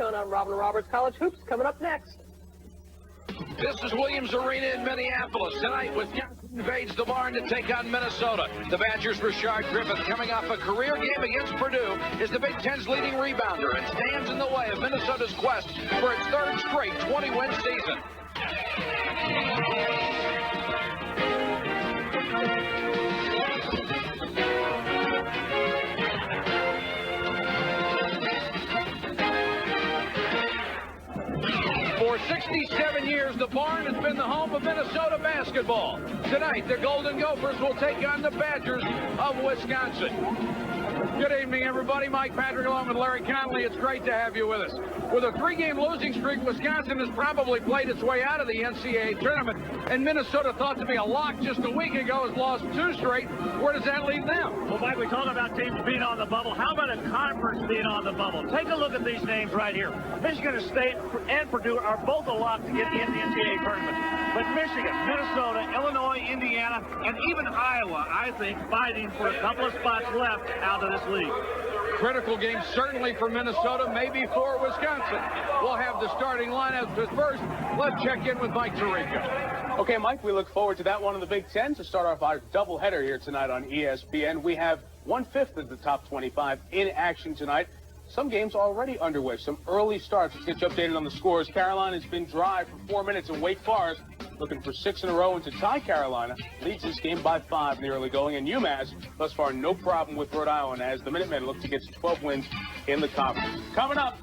on Robin Roberts College Hoops coming up next. This is Williams Arena in Minneapolis. Tonight, Wisconsin invades the barn to take on Minnesota. The Badgers' Rashard Griffith, coming off a career game against Purdue, is the Big Ten's leading rebounder and stands in the way of Minnesota's quest for its third straight 20-win season. For 67 years, the barn has been the home of Minnesota basketball. Tonight, the Golden Gophers will take on the Badgers of Wisconsin. Good evening, everybody. Mike Patrick along with Larry Connolly. It's great to have you with us. With a 3-game losing streak, Wisconsin has probably played its way out of the NCAA tournament, and Minnesota, thought to be a lock just a week ago, has lost 2 straight. Where does that leave them? Well, Mike, we talk about teams being on the bubble. How about a conference being on the bubble? Take a look at these names right here. Michigan State and Purdue are both a lock to get in the NCAA tournament. But Michigan, Minnesota, Illinois, Indiana, and even Iowa, I think, fighting for a couple of spots left out of this league. Critical game certainly for Minnesota, maybe for Wisconsin. We'll have the starting lineup, but first, let's check in with Mike Tirico. Okay, Mike, we look forward to that one in the Big Ten to start off our doubleheader here tonight on ESPN. We have 1/5 of the top 25 in action tonight. Some games already underway, some early starts. Let's get you updated on the scores. Carolina's been dry for 4 minutes, and Wake Forest looking for 6 in a row, and to tie Carolina leads this game by 5 in the early going. And UMass, thus far, no problem with Rhode Island as the Minutemen look to get to 12 wins in the conference. Coming up,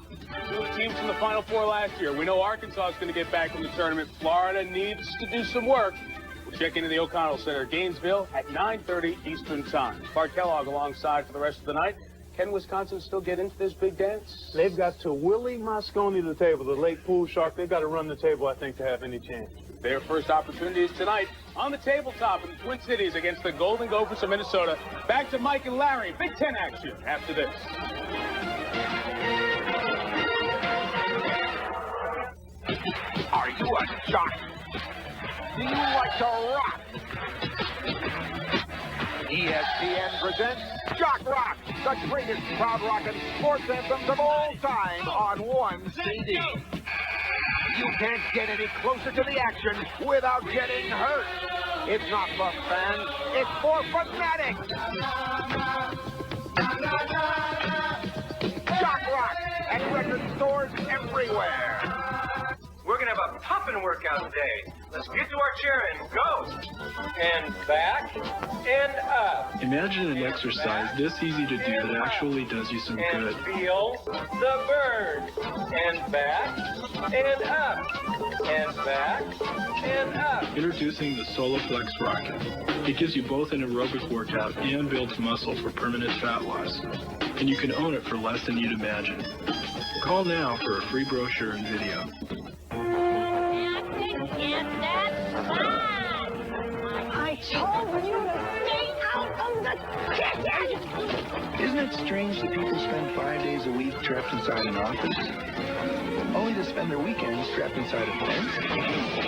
2 teams from the Final Four last year. We know Arkansas is going to get back in the tournament. Florida needs to do some work. We'll check into the O'Connell Center, Gainesville, at 9:30 Eastern Time. Clark Kellogg alongside for the rest of the night. Can Wisconsin still get into this big dance? They've got to Willie Moscone the table, the late pool shark. They've got to run the table, I think, to have any chance. Their first opportunity is tonight on the tabletop in the Twin Cities against the Golden Gophers of Minnesota. Back to Mike and Larry. Big Ten action after this. Are you a jock? Do you like to rock? ESPN presents Jock Rock, the greatest crowd rockin' sports anthems of all time on one CD. You can't get any closer to the action without getting hurt. It's not for fans, it's for fanatics. Jock Rock at record stores everywhere. We're going to have a pumping workout today. Let's get to our chair and go. And back and up. Imagine an exercise this easy to do that actually does you some and good. Feel the burn. And back and up. And back and up. Introducing the SoloFlex Rocket. It gives you both an aerobic workout and builds muscle for permanent fat loss. And you can own it for less than you'd imagine. Call now for a free brochure and video. I told you to stay out of the kitchen! Isn't it strange that people spend 5 days a week trapped inside an office, only to spend their weekends trapped inside a fence?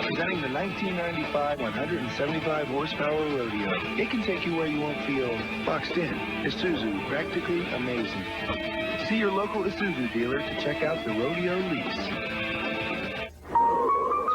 Presenting the 1995 175 horsepower rodeo. It can take you where you won't feel boxed in. Isuzu, practically amazing. See your local Isuzu dealer to check out the rodeo lease.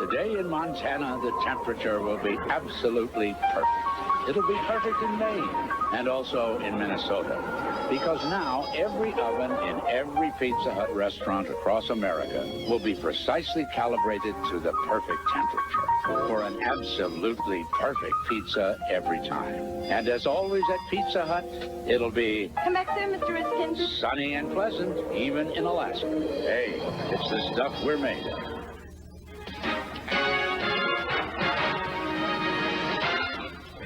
Today in Montana, the temperature will be absolutely perfect. It'll be perfect in Maine and also in Minnesota. Because now every oven in every Pizza Hut restaurant across America will be precisely calibrated to the perfect temperature for an absolutely perfect pizza every time. And as always at Pizza Hut, it'll be... Come back there, Mr. Riskins. Sunny and pleasant, even in Alaska. Hey, it's the stuff we're made of.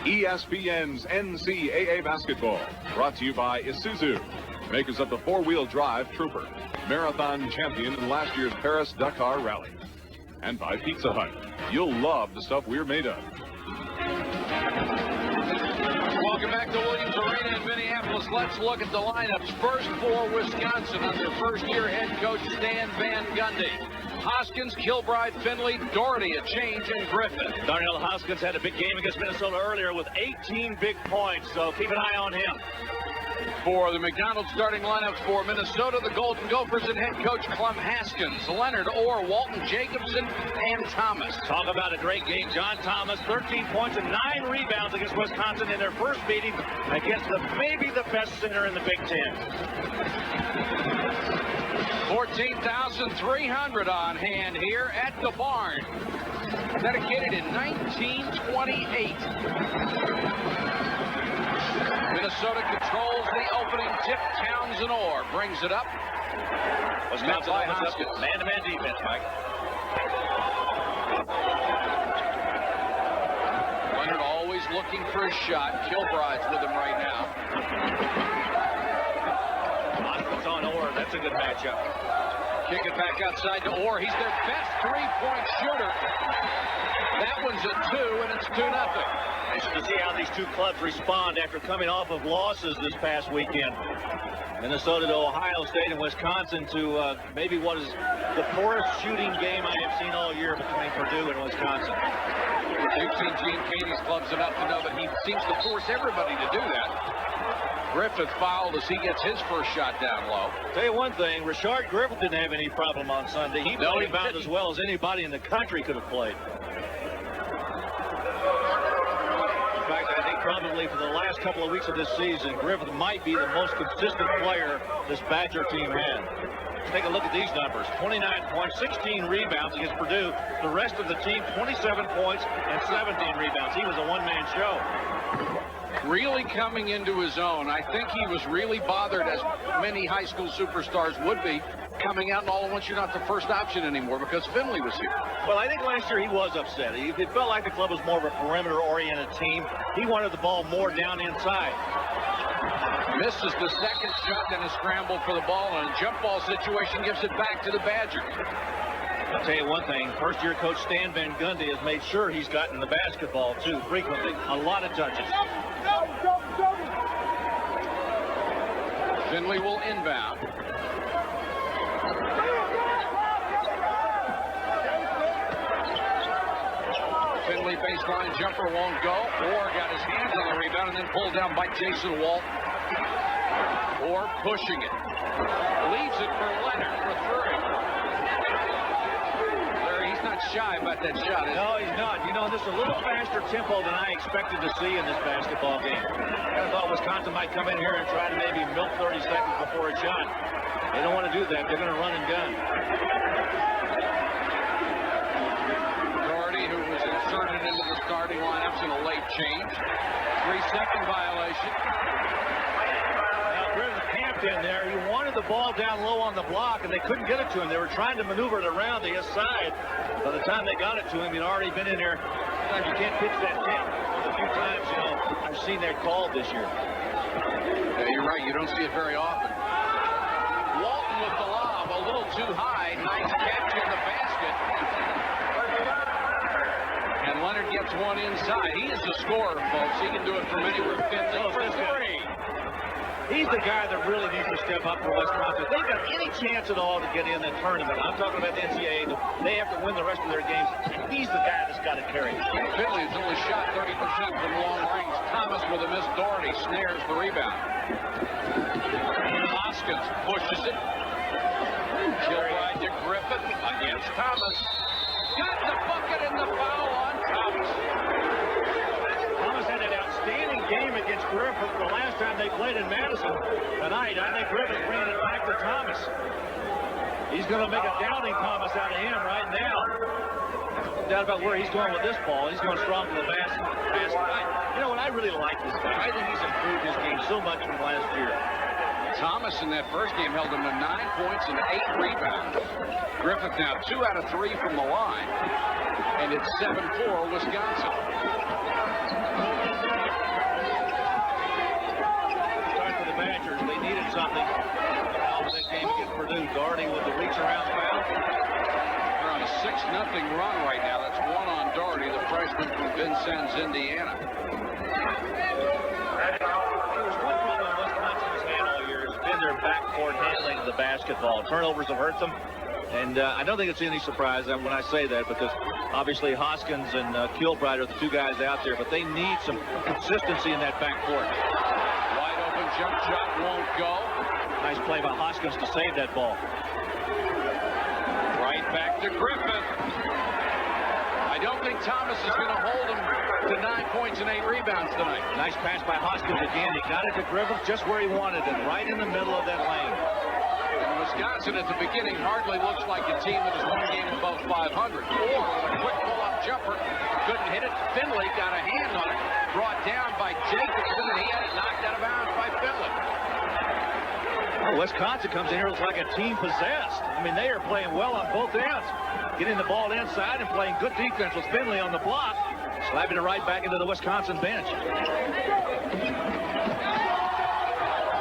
ESPN's NCAA basketball, brought to you by Isuzu, makers of the four-wheel drive Trooper, marathon champion in last year's Paris-Dakar Rally. And by Pizza Hut. You'll love the stuff we're made of. Welcome back to Williams Arena in Minneapolis. Let's look at the lineups. First for Wisconsin under first-year head coach Stan Van Gundy. Hoskins, Kilbride, Finley, Doherty, a change, and Griffin. Darnell Hoskins had a big game against Minnesota earlier with 18 big points, so keep an eye on him. For the McDonald's starting lineups for Minnesota, the Golden Gophers and head coach Clem Haskins, Leonard Orr, Walton Jacobson, and Thomas. Talk about a great game. John Thomas, 13 points and 9 rebounds against Wisconsin in their first meeting against maybe the best center in the Big Ten. 14,300 on hand here at the barn. Dedicated in 1928. Minnesota controls the opening tip. Townsend Orr brings it up. Wisconsin by Haskins. Man-to-man defense, Mike. Leonard always looking for a shot. Kilbride's with him right now. Haskins on Orr. That's a good matchup. Kick it back outside to Orr. He's their best three-point shooter. That one's a 2, and it's 2-0. Nice to see how these two clubs respond after coming off of losses this past weekend. Minnesota to Ohio State and Wisconsin to maybe what is the poorest shooting game I have seen all year between Purdue and Wisconsin. You've seen Gene Katie's clubs enough to know that he seems to force everybody to do that. Griffith fouled as he gets his first shot down low. Tell you one thing, Rashard Griffith didn't have any problem on Sunday. He played about as well as anybody in the country could have played. In fact, I think probably for the last couple of weeks of this season, Griffith might be the most consistent player this Badger team had. Take a look at these numbers. 29 points, 16 rebounds against Purdue. The rest of the team, 27 points and 17 rebounds. He was a one-man show. Really coming into his own. I think he was really bothered, as many high school superstars would be, coming out and all at once you're not the first option anymore because Finley was here. Well, I think last year he was upset. It felt like the club was more of a perimeter-oriented team. He wanted the ball more down inside. Misses the second shot, then a scramble for the ball, and a jump ball situation gives it back to the Badgers. I'll tell you one thing, first-year coach Stan Van Gundy has made sure he's gotten the basketball, too, frequently. A lot of touches. Finley will inbound. Finley baseline jumper won't go. Orr got his hands on the rebound and then pulled down by Jason Walt. Orr pushing it. Leaves it for Leonard for 3. He's not shy about that shot, is he? No, he's not. You know, this is a little faster tempo than I expected to see in this basketball game. I thought Wisconsin might come in here and try to maybe milk 30 seconds before a shot. They don't want to do that. They're going to run and gun. Doherty, who was inserted into the starting lineups in a late change. 3-second violation. Now, Griffith camped in there. He wanted the ball down low on the block, and they couldn't get it to him. They were trying to maneuver it around to his side. By the time they got it to him, he'd already been in there. Sometimes you can't pitch that tent. A few times, you know, I've seen that called this year. Yeah, you're right. You don't see it very often. Walton with the lob, a little too high. Nice catch in the basket. And Leonard gets one inside. He is the scorer, folks. He can do it from anywhere. Finley for 3. He's the guy that really needs to step up for Wisconsin. If they've got any chance at all to get in the tournament, I'm talking about the NCAA, they have to win the rest of their games. He's the guy that's got to carry it. Finley's only shot 30% from long range. Thomas with a miss. Doherty snares the rebound. Hoskins pushes it. Kilbride to Griffith against Thomas. Got the bucket and the foul on Thomas. Thomas had an outstanding game against Griffith the last time they played in Madison. Tonight, I think Griffith bringing it back to Thomas. He's going to make a doubting Thomas out of him right now. No doubt about where he's going with this ball. He's going strong for the basket. You know what? I really like this guy. I think he's improved his game so much from last year. Thomas in that first game held him to 9 points and 8 rebounds. Griffith now 2 out of 3 from the line. And it's 7-4 Wisconsin. Badgers, they needed something out of that game against Purdue. Doherty with the reach around foul. They're on a 6-0 run right now. That's 1 on Doherty, the freshman from Vincennes, Indiana. There's one problem Wisconsin has had all year. It's been their backcourt handling of the basketball. Turnovers have hurt them. And I don't think it's any surprise when I say that, because obviously Hoskins and Kilbride are the two guys out there, but they need some consistency in that backcourt. Jump shot won't go. Nice play by Hoskins to save that ball. Right back to Griffith. I don't think Thomas is going to hold him to 9 points and 8 rebounds tonight. Nice pass by Hoskins again. He got it to Griffith just where he wanted it, right in the middle of that lane. And Wisconsin at the beginning hardly looks like a team that is one game above 500. Or a quick pull-up jumper. Couldn't hit it. Finley got a hand on it. Brought down by Jacobson, and he had it knocked out of bounds by Finley. Well, Wisconsin comes in here, looks like a team possessed. I mean, they are playing well on both ends. Getting the ball inside and playing good defense with Finley on the block. Slapping it right back into the Wisconsin bench.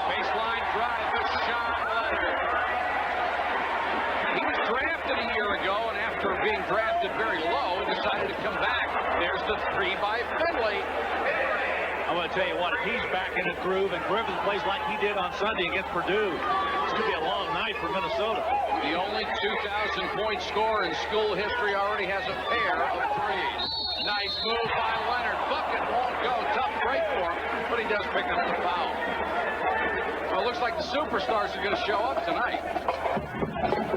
Baseline drive to Sean Leonard. He was drafted a year ago, and after being drafted very low, he decided to come back. There's the three by Finley. I'm going to tell you what, if he's back in a groove and Griffith plays like he did on Sunday against Purdue, it's going to be a long night for Minnesota. The only 2,000-point scorer in school history already has a pair of threes. Nice move by Leonard. Bucket won't go. Tough break for him, but he does pick up the foul. Well, it looks like the superstars are going to show up tonight.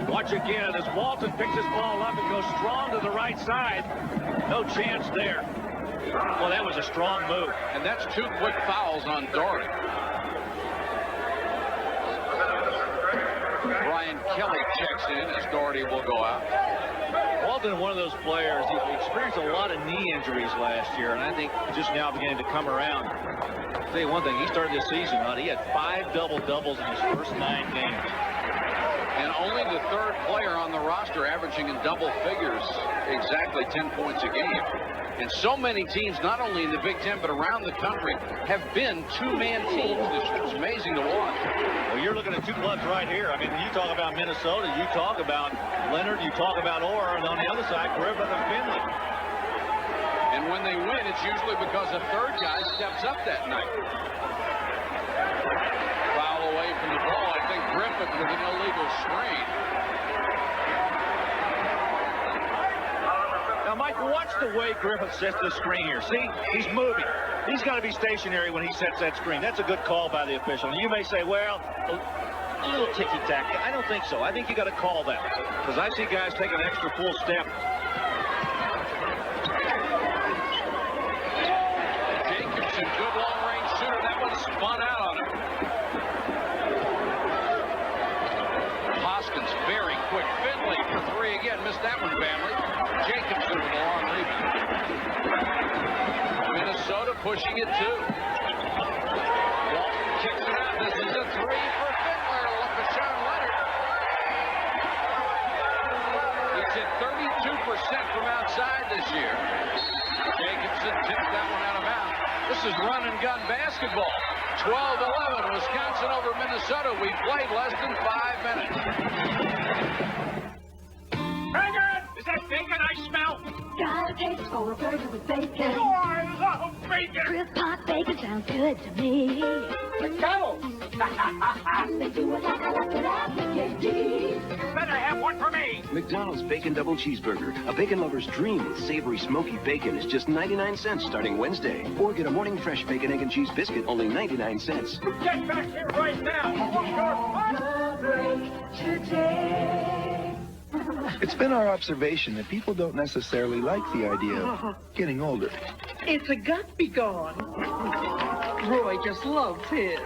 Watch again as Walton picks his ball up and goes strong to the right side. No chance there. Well, that was a strong move. And that's 2 quick fouls on Doherty. Brian Kelly checks in as Doherty will go out. Walton, one of those players, he experienced a lot of knee injuries last year, and I think just now beginning to come around. I'll tell you one thing, he started this season out. He had 5 double-doubles in his first 9 games. And only the third player on the roster averaging in double figures exactly 10 points a game. And so many teams, not only in the Big Ten, but around the country, have been two-man teams this year. It's amazing to watch. Well, you're looking at 2 clubs right here. I mean, you talk about Minnesota, you talk about Leonard, you talk about Orr, and on the other side, Griffith and Finley. And when they win, it's usually because a third guy steps up that night. Foul away from the ball. I think Griffith with an illegal screen. Now, Mike, watch the way Griffith sets the screen here. See, he's moving. He's got to be stationary when he sets that screen. That's a good call by the official. And you may say, well, a little ticky-tack. I don't think so. I think you got to call that. Because I see guys take an extra full step. Jacobson, good long-range shooter. That one spun out on him. Hoskins, very quick. Finley for 3 again. Missed that one, family. Jacobson with a long rebound. Minnesota pushing it too. Walton kicks it out. This is a 3 for Finley. Look for Sean Leonard. He's hit 32% from outside this year. Jacobson tipped that one out of bounds. This is run and gun basketball. 12-11, Wisconsin over Minnesota. We played less than 5 minutes. Bacon! Is that bacon I smell? Got a taste for a burger with bacon. Oh, I love bacon! Crisp hot bacon sounds good to me. McDonald's! They do it like I like it at McDonald's. Better have one for me! McDonald's Bacon Double Cheeseburger. A bacon lover's dream with savory, smoky bacon is just 99 cents starting Wednesday. Or get a morning fresh bacon, egg, and cheese biscuit, only 99 cents. Get back here right now! It's been our observation that people don't necessarily like the idea of getting older. It's a gut be gone. Roy just loves his.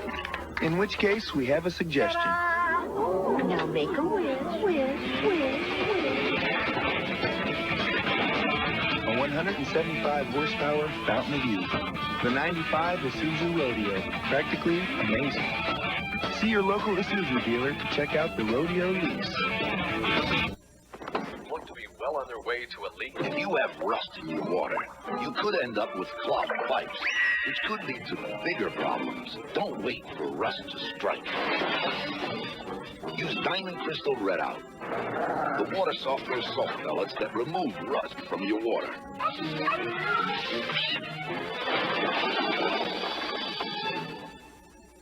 In which case, we have a suggestion. Now make a wish. A 175 horsepower fountain of youth. The 95 Isuzu Rodeo. Practically amazing. See your local Isuzu dealer to check out the Rodeo lease. Look to be well on their way to a leak. If you have rust in your water, you could end up with clogged pipes, which could lead to bigger problems. Don't wait for rust to strike. Use Diamond Crystal Red Out, the water softener salt pellets that remove rust from your water.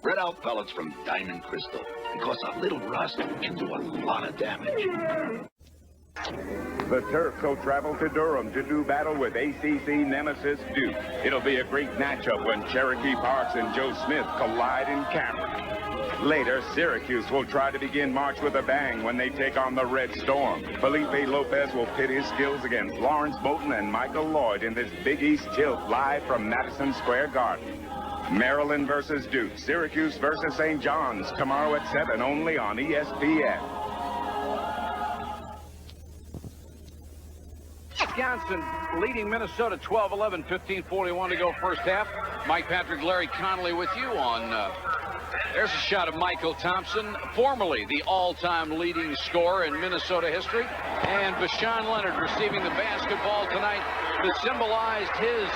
Red Out pellets from Diamond Crystal, because a little rust can do a lot of damage. The Terps will travel to Durham to do battle with ACC nemesis Duke. It'll be a great matchup when Cherokee Parks and Joe Smith collide in Cameron. Later, Syracuse will try to begin March with a bang when they take on the Red Storm. Felipe Lopez will pit his skills against Lawrence Bolton and Michael Lloyd in this Big East tilt live from Madison Square Garden. Maryland versus Duke, Syracuse versus St. John's, tomorrow at 7, only on ESPN. Wisconsin leading Minnesota 12-11, 15:41 to go first half. Mike Patrick, Larry Connolly with you on. There's a shot of Michael Thompson, formerly the all-time leading scorer in Minnesota history. And Bashan Leonard receiving the basketball tonight that symbolized his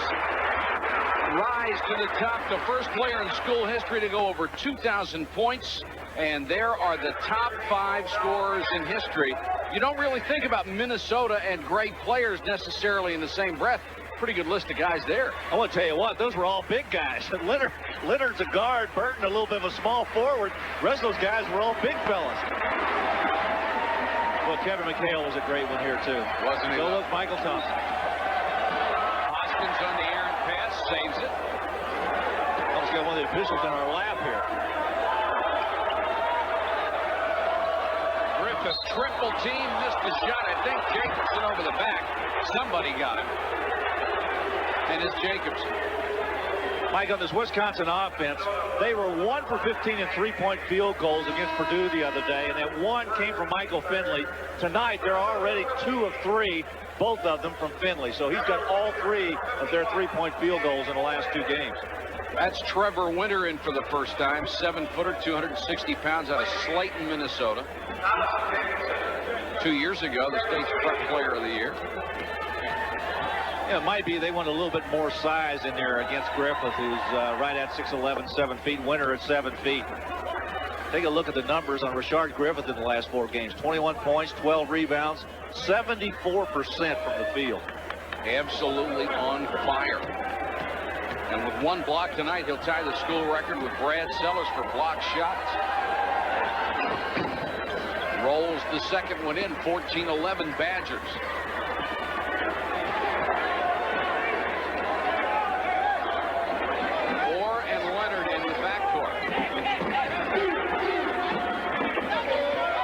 rise to the top, the first player in school history to go over 2,000 points. And there are the top 5 scorers in history. You don't really think about Minnesota and great players necessarily in the same breath. Pretty good list of guys there. I want to tell you what, those were all big guys. Leonard's a guard, Burton a little bit of a small forward. The rest of those guys were all big fellas. Well, Kevin McHale was a great one here, too. Wasn't he? So look, Michael Thompson. Hoskins on the errant pass, saves it. Let's get one of the officials in our lap here. Griffith, triple team, missed the shot. I think Jacobson over the back. Somebody got him. And it's Jacobson. Mike, on this Wisconsin offense, they were 1 for 15 in three-point field goals against Purdue the other day, and that one came from Michael Finley. Tonight, they're already 2 of 3, both of them from Finley. So he's got all 3 of their three-point field goals in the last 2 games. That's Trevor Winter in for the first time. 7-footer, 260 pounds out of Slayton, Minnesota. 2 years ago, the state's prep player of the year. Yeah, it might be they want a little bit more size in there against Griffith, who's right at 6'11", 7 feet. Winter at 7 feet. Take a look at the numbers on Rashard Griffith in the last 4 games. 21 points, 12 rebounds, 74% from the field. Absolutely on fire. And with 1 block tonight, he'll tie the school record with Brad Sellers for block shots. Rolls the second one in, 14-11 Badgers. Orr and Leonard in the backcourt.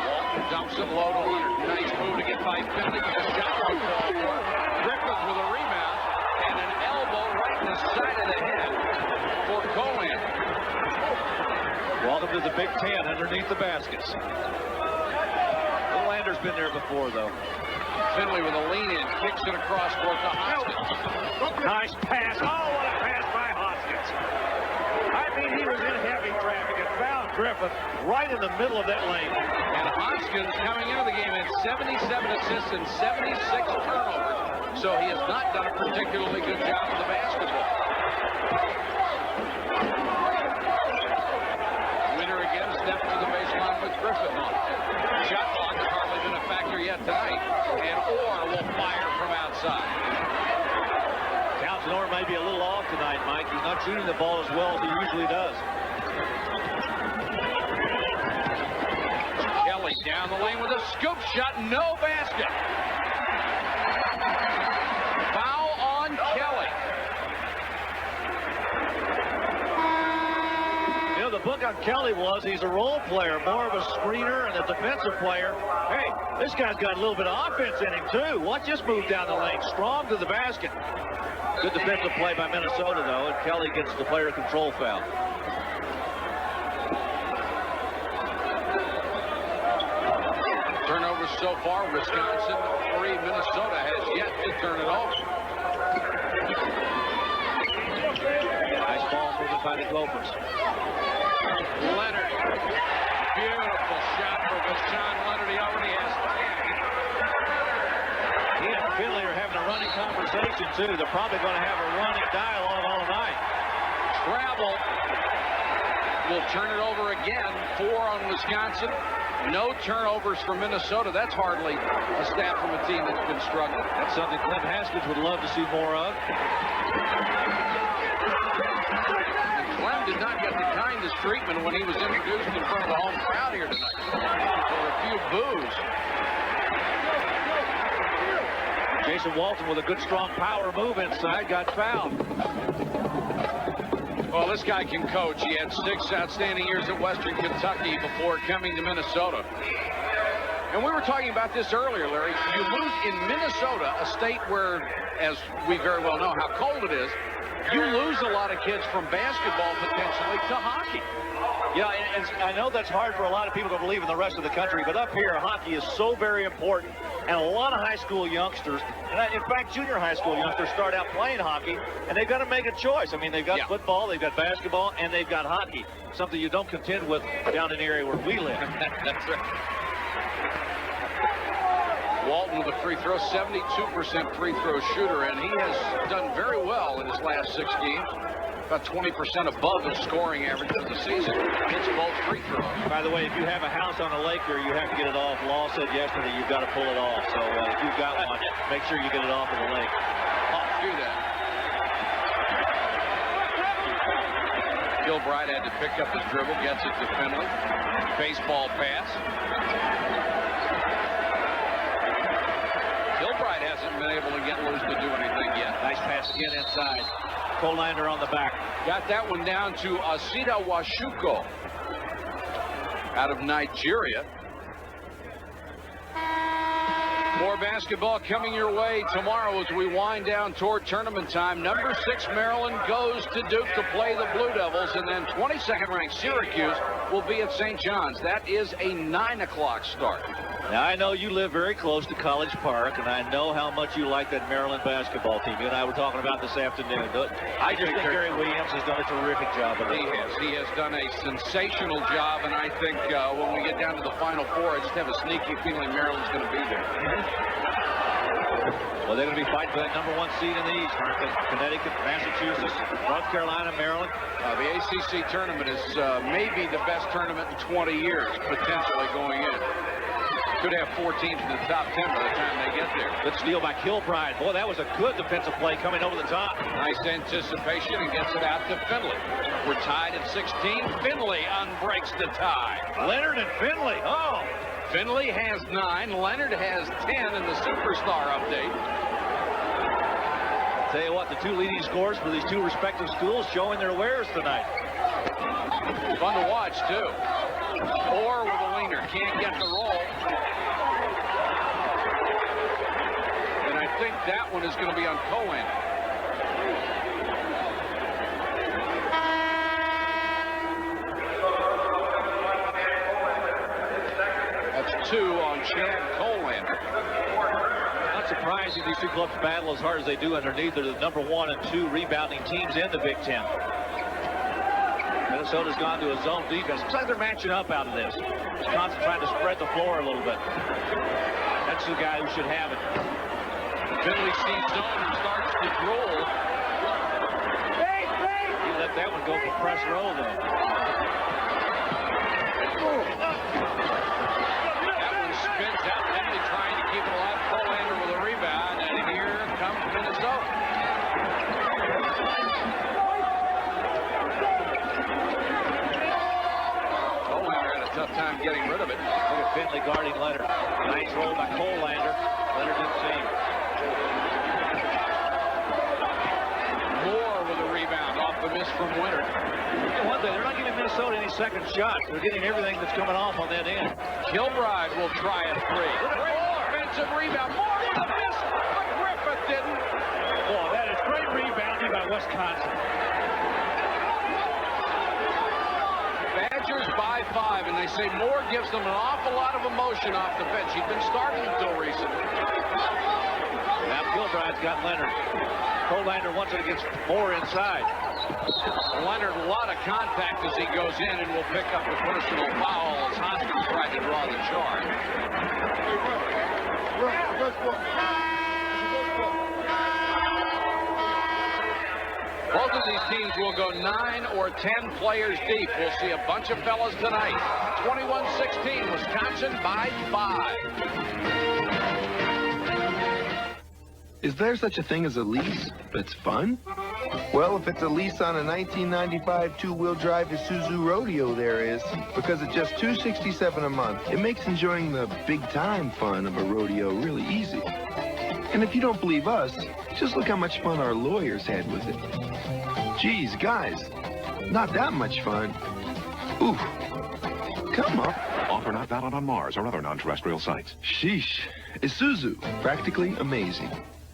Walton dumps it low to Leonard. Nice move to get by Finley. The shot won't fall for it. Griffith with a rebound and an elbow right in the side of the head for Cohen. Welcome to the Big Ten underneath the baskets. Lander's been there before, though. Finley with a lean-in, kicks it across court to Hoskins. Nice pass. Oh, what a pass by Hoskins. I mean, he was in heavy traffic and found Griffith right in the middle of that lane. And Hoskins coming into the game at 77 assists and 76 turnovers, so he has not done a particularly good job with the basketball. Winner again, steps to the baseline with Griffith on. Shot clock has hardly been a factor yet tonight, and Orr will fire from outside. Townsend Orr may be a little off tonight, Mike. He's not shooting the ball as well as he usually does. Kelly down the lane with a scoop shot, no basket. Foul on Kelly. The book on Kelly was he's a role player, more of a screener and a defensive player. Hey, this guy's got a little bit of offense in him, too. Watch this move down the lane. Strong to the basket. Good defensive play by Minnesota, though, and Kelly gets the player control foul. Turnovers so far, Wisconsin 3, Minnesota has yet to turn it over. Nice ball movement by the Gophers. Leonard. Beautiful shot for Bashan Leonard. He already has 10. He and Finley are having a running conversation, too. They're probably going to have a running dialogue all night. Travel will turn it over again. 4 on Wisconsin. No turnovers for Minnesota. That's hardly a stat from a team that's been struggling. That's something Clint Haskins would love to see more of. Clem did not get the kindest treatment when he was introduced in front of the home crowd here tonight. For a few boos. Jason Walton with a good, strong power move inside, got fouled. Well, this guy can coach. He had 6 outstanding years at Western Kentucky before coming to Minnesota. And we were talking about this earlier, Larry. You lose in Minnesota, a state where, as we very well know how cold it is, you lose a lot of kids from basketball potentially to hockey. Yeah, and I know that's hard for a lot of people to believe in the rest of the country, but up here, hockey is so very important. And a lot of high school youngsters, and in fact, junior high school youngsters start out playing hockey, and they've got to make a choice. I mean, they've got football, they've got basketball, and they've got hockey, something you don't contend with down in the area where we live. That's right. Walton with a free throw, 72% free throw shooter, and he has done very well in his last 6 games. About 20% above his scoring average of the season. Hits both free throws. By the way, if you have a house on a lake here, you have to get it off. Law said yesterday you've got to pull it off. So if you've got one, make sure you get it off of the lake. Do that. Gilbride had to pick up his dribble, gets it to Finley. Baseball pass. Gilbride hasn't been able to get loose to do anything yet. Nice pass again inside. Colander on the back. Got that one down to Asida Washuko out of Nigeria. More basketball coming your way tomorrow as we wind down toward tournament time. Number 6 Maryland goes to Duke to play the Blue Devils, and then 22nd ranked Syracuse will be at St. John's. That is a 9 o'clock start. Now, I know you live very close to College Park, and I know how much you like that Maryland basketball team. You and I were talking about this afternoon. I just think Gary Williams has done a terrific job. He has done a sensational job, and I think when we get down to the Final Four, I just have a sneaky feeling Maryland's going to be there. Well, they're going to be fighting for that number 1 seed in the East, aren't they? Connecticut, Massachusetts, North Carolina, Maryland. The ACC tournament is maybe the best tournament in 20 years, potentially going in. Could have 4 teams in the top 10 by the time they get there. Good steal by Kilbride. Boy, that was a good defensive play coming over the top. Nice anticipation and gets it out to Finley. We're tied at 16. Finley unbreaks the tie. Leonard and Finley. Oh. Finley has 9. Leonard has 10 in the Superstar update. Tell you what, the 2 leading scorers for these 2 respective schools showing their wares tonight. Fun to watch, too. Orr with a leaner. Can't get the roll. And I think that one is going to be on Cohen. That's 2 on Chad Colander. Not surprising these 2 clubs battle as hard as they do underneath. They're the number 1 and 2 rebounding teams in the Big Ten. Minnesota's gone to a zone defense. Looks like they're matching up out of this. Wisconsin trying to spread the floor a little bit. That's the guy who should have it. Finley sees zone and starts to roll. He let that one go for press roll, though. That one spins out. Finley trying to keep it alive. Colander with a rebound, and here comes Minnesota. Tough time getting rid of it. Look at Finley guarding Leonard. Nice roll by Colander. Leonard didn't see him. Moore with a rebound off the miss from Winter. One thing, they're not giving Minnesota any second shots. They're getting everything that's coming off on that end. Kilbride will try a 3. Great offensive rebound. Moore with a miss, but Griffith didn't. Boy, that is great rebounding by Wisconsin. Badgers by 5, and they say Moore gives them an awful lot of emotion off the bench. He'd been starting until recently. Now Kilbride's got Leonard. Colander wants it against Moore inside. Leonard, a lot of contact as he goes in, and will pick up a personal foul as Hoskins tried to draw the charge. Both of these teams will go 9 or 10 players deep. We'll see a bunch of fellas tonight. 21-16, Wisconsin by 5. Is there such a thing as a lease that's fun? Well, if it's a lease on a 1995 two-wheel drive Isuzu Rodeo, there is. Because at just $267 a month, it makes enjoying the big-time fun of a rodeo really easy. And if you don't believe us, just look how much fun our lawyers had with it. Geez, guys, not that much fun. Ooh, come on. Offer not valid on Mars or other non-terrestrial sites. Sheesh. Isuzu, practically amazing.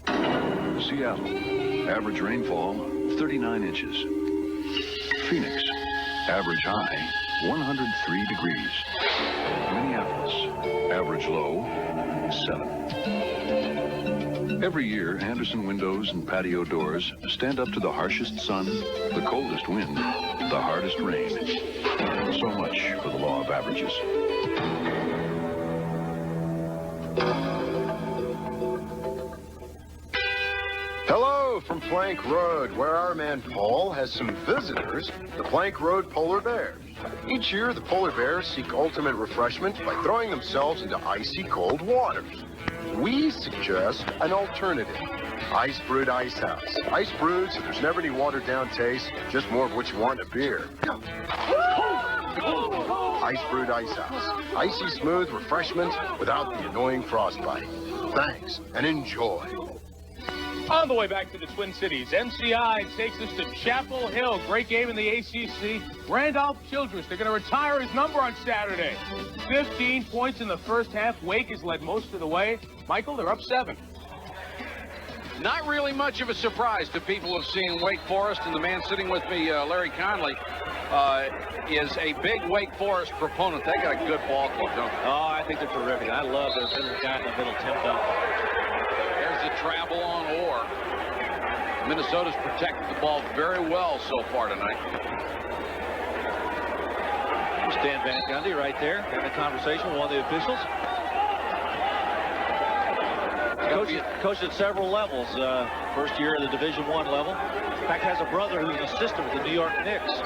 Seattle, average rainfall, 39 inches. Phoenix, average high, 103 degrees. Minneapolis, average low, 7. Every year, Anderson windows and patio doors stand up to the harshest sun, the coldest wind, the hardest rain. So much for the law of averages. Hello from Plank Road, where our man Paul has some visitors, the Plank Road Polar Bears. Each year, the polar bears seek ultimate refreshment by throwing themselves into icy cold waters. We suggest an alternative. Ice Brewed Ice House. Ice brewed, so there's never any watered-down taste, just more of what you want in a beer. Ice Brewed Ice House. Icy smooth refreshment without the annoying frostbite. Thanks, and enjoy. On the way back to the Twin Cities, MCI takes us to Chapel Hill. Great game in the ACC. Randolph Childress, they're going to retire his number on Saturday. 15 points in the first half. Wake has led most of the way. Michael, they're up 7. Not really much of a surprise to people who have seen Wake Forest, and the man sitting with me, Larry Conley, is a big Wake Forest proponent. They got a good ball club, don't they? Oh, I think they're terrific. I love their middle guy in the middle, Tim Duncan. There's the travel on Orr. Minnesota's protected the ball very well so far tonight. Stan Van Gundy right there, having a conversation with one of the officials. Coached at several levels. First year at the Division I level. In fact, has a brother who's an assistant with the New York Knicks. In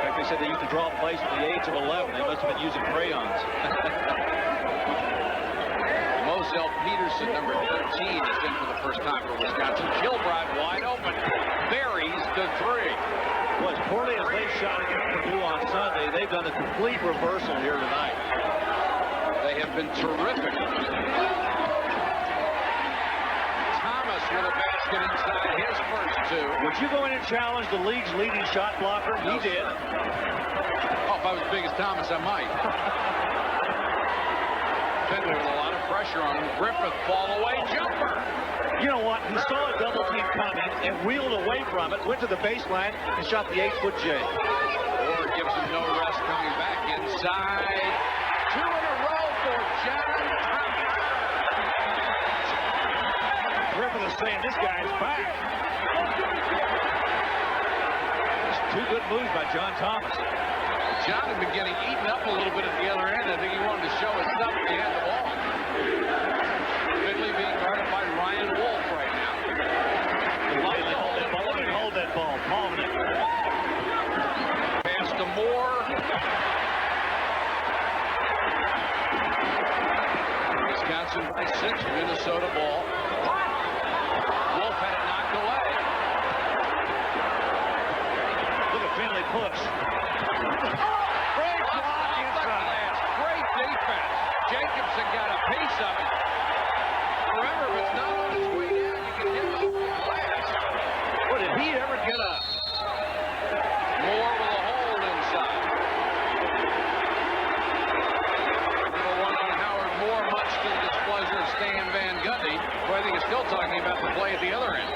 fact, they said they used to draw plays from the age of 11. They must have been using crayons. Moselle Peterson, number 13, is in for the first time for Wisconsin. Kilbride wide open. Buries the 3. Well, as poorly as they shot against Purdue on Sunday, they've done a complete reversal here tonight. They have been terrific. Thomas with a basket inside his first 2. Would you go in and challenge the league's leading shot blocker? No, he did. Oh, if I was as big as Thomas, I might. Finley with a lot of pressure on him. Griffith fall away jumper. You know what? He saw a double team coming and wheeled away from it, went to the baseline, and shot the 8-foot J. Orr gives him no rest coming back inside. 2 in a row for John Thomas. Griffith is saying this guy's back. It's 2 good moves by John Thomas. John had been getting eaten up a little bit at the other end. I think he wanted to show his stuff at the end of the ball. Finley being guarded by Ryan Wolf right now. Hold that ball. Palming it. Pass to Moore. Wisconsin by 6. Minnesota ball. Wolf had it knocked away. Look at Finley push. Great block inside. Great defense. Jacobson got a piece of it. Remember, if it's not on its way down, you can hit the glass. What, did he ever get up? Moore with a hold inside. Number 1 on Howard Moore, much to the displeasure of Stan Van Gundy, who I think is still talking about the play at the other end.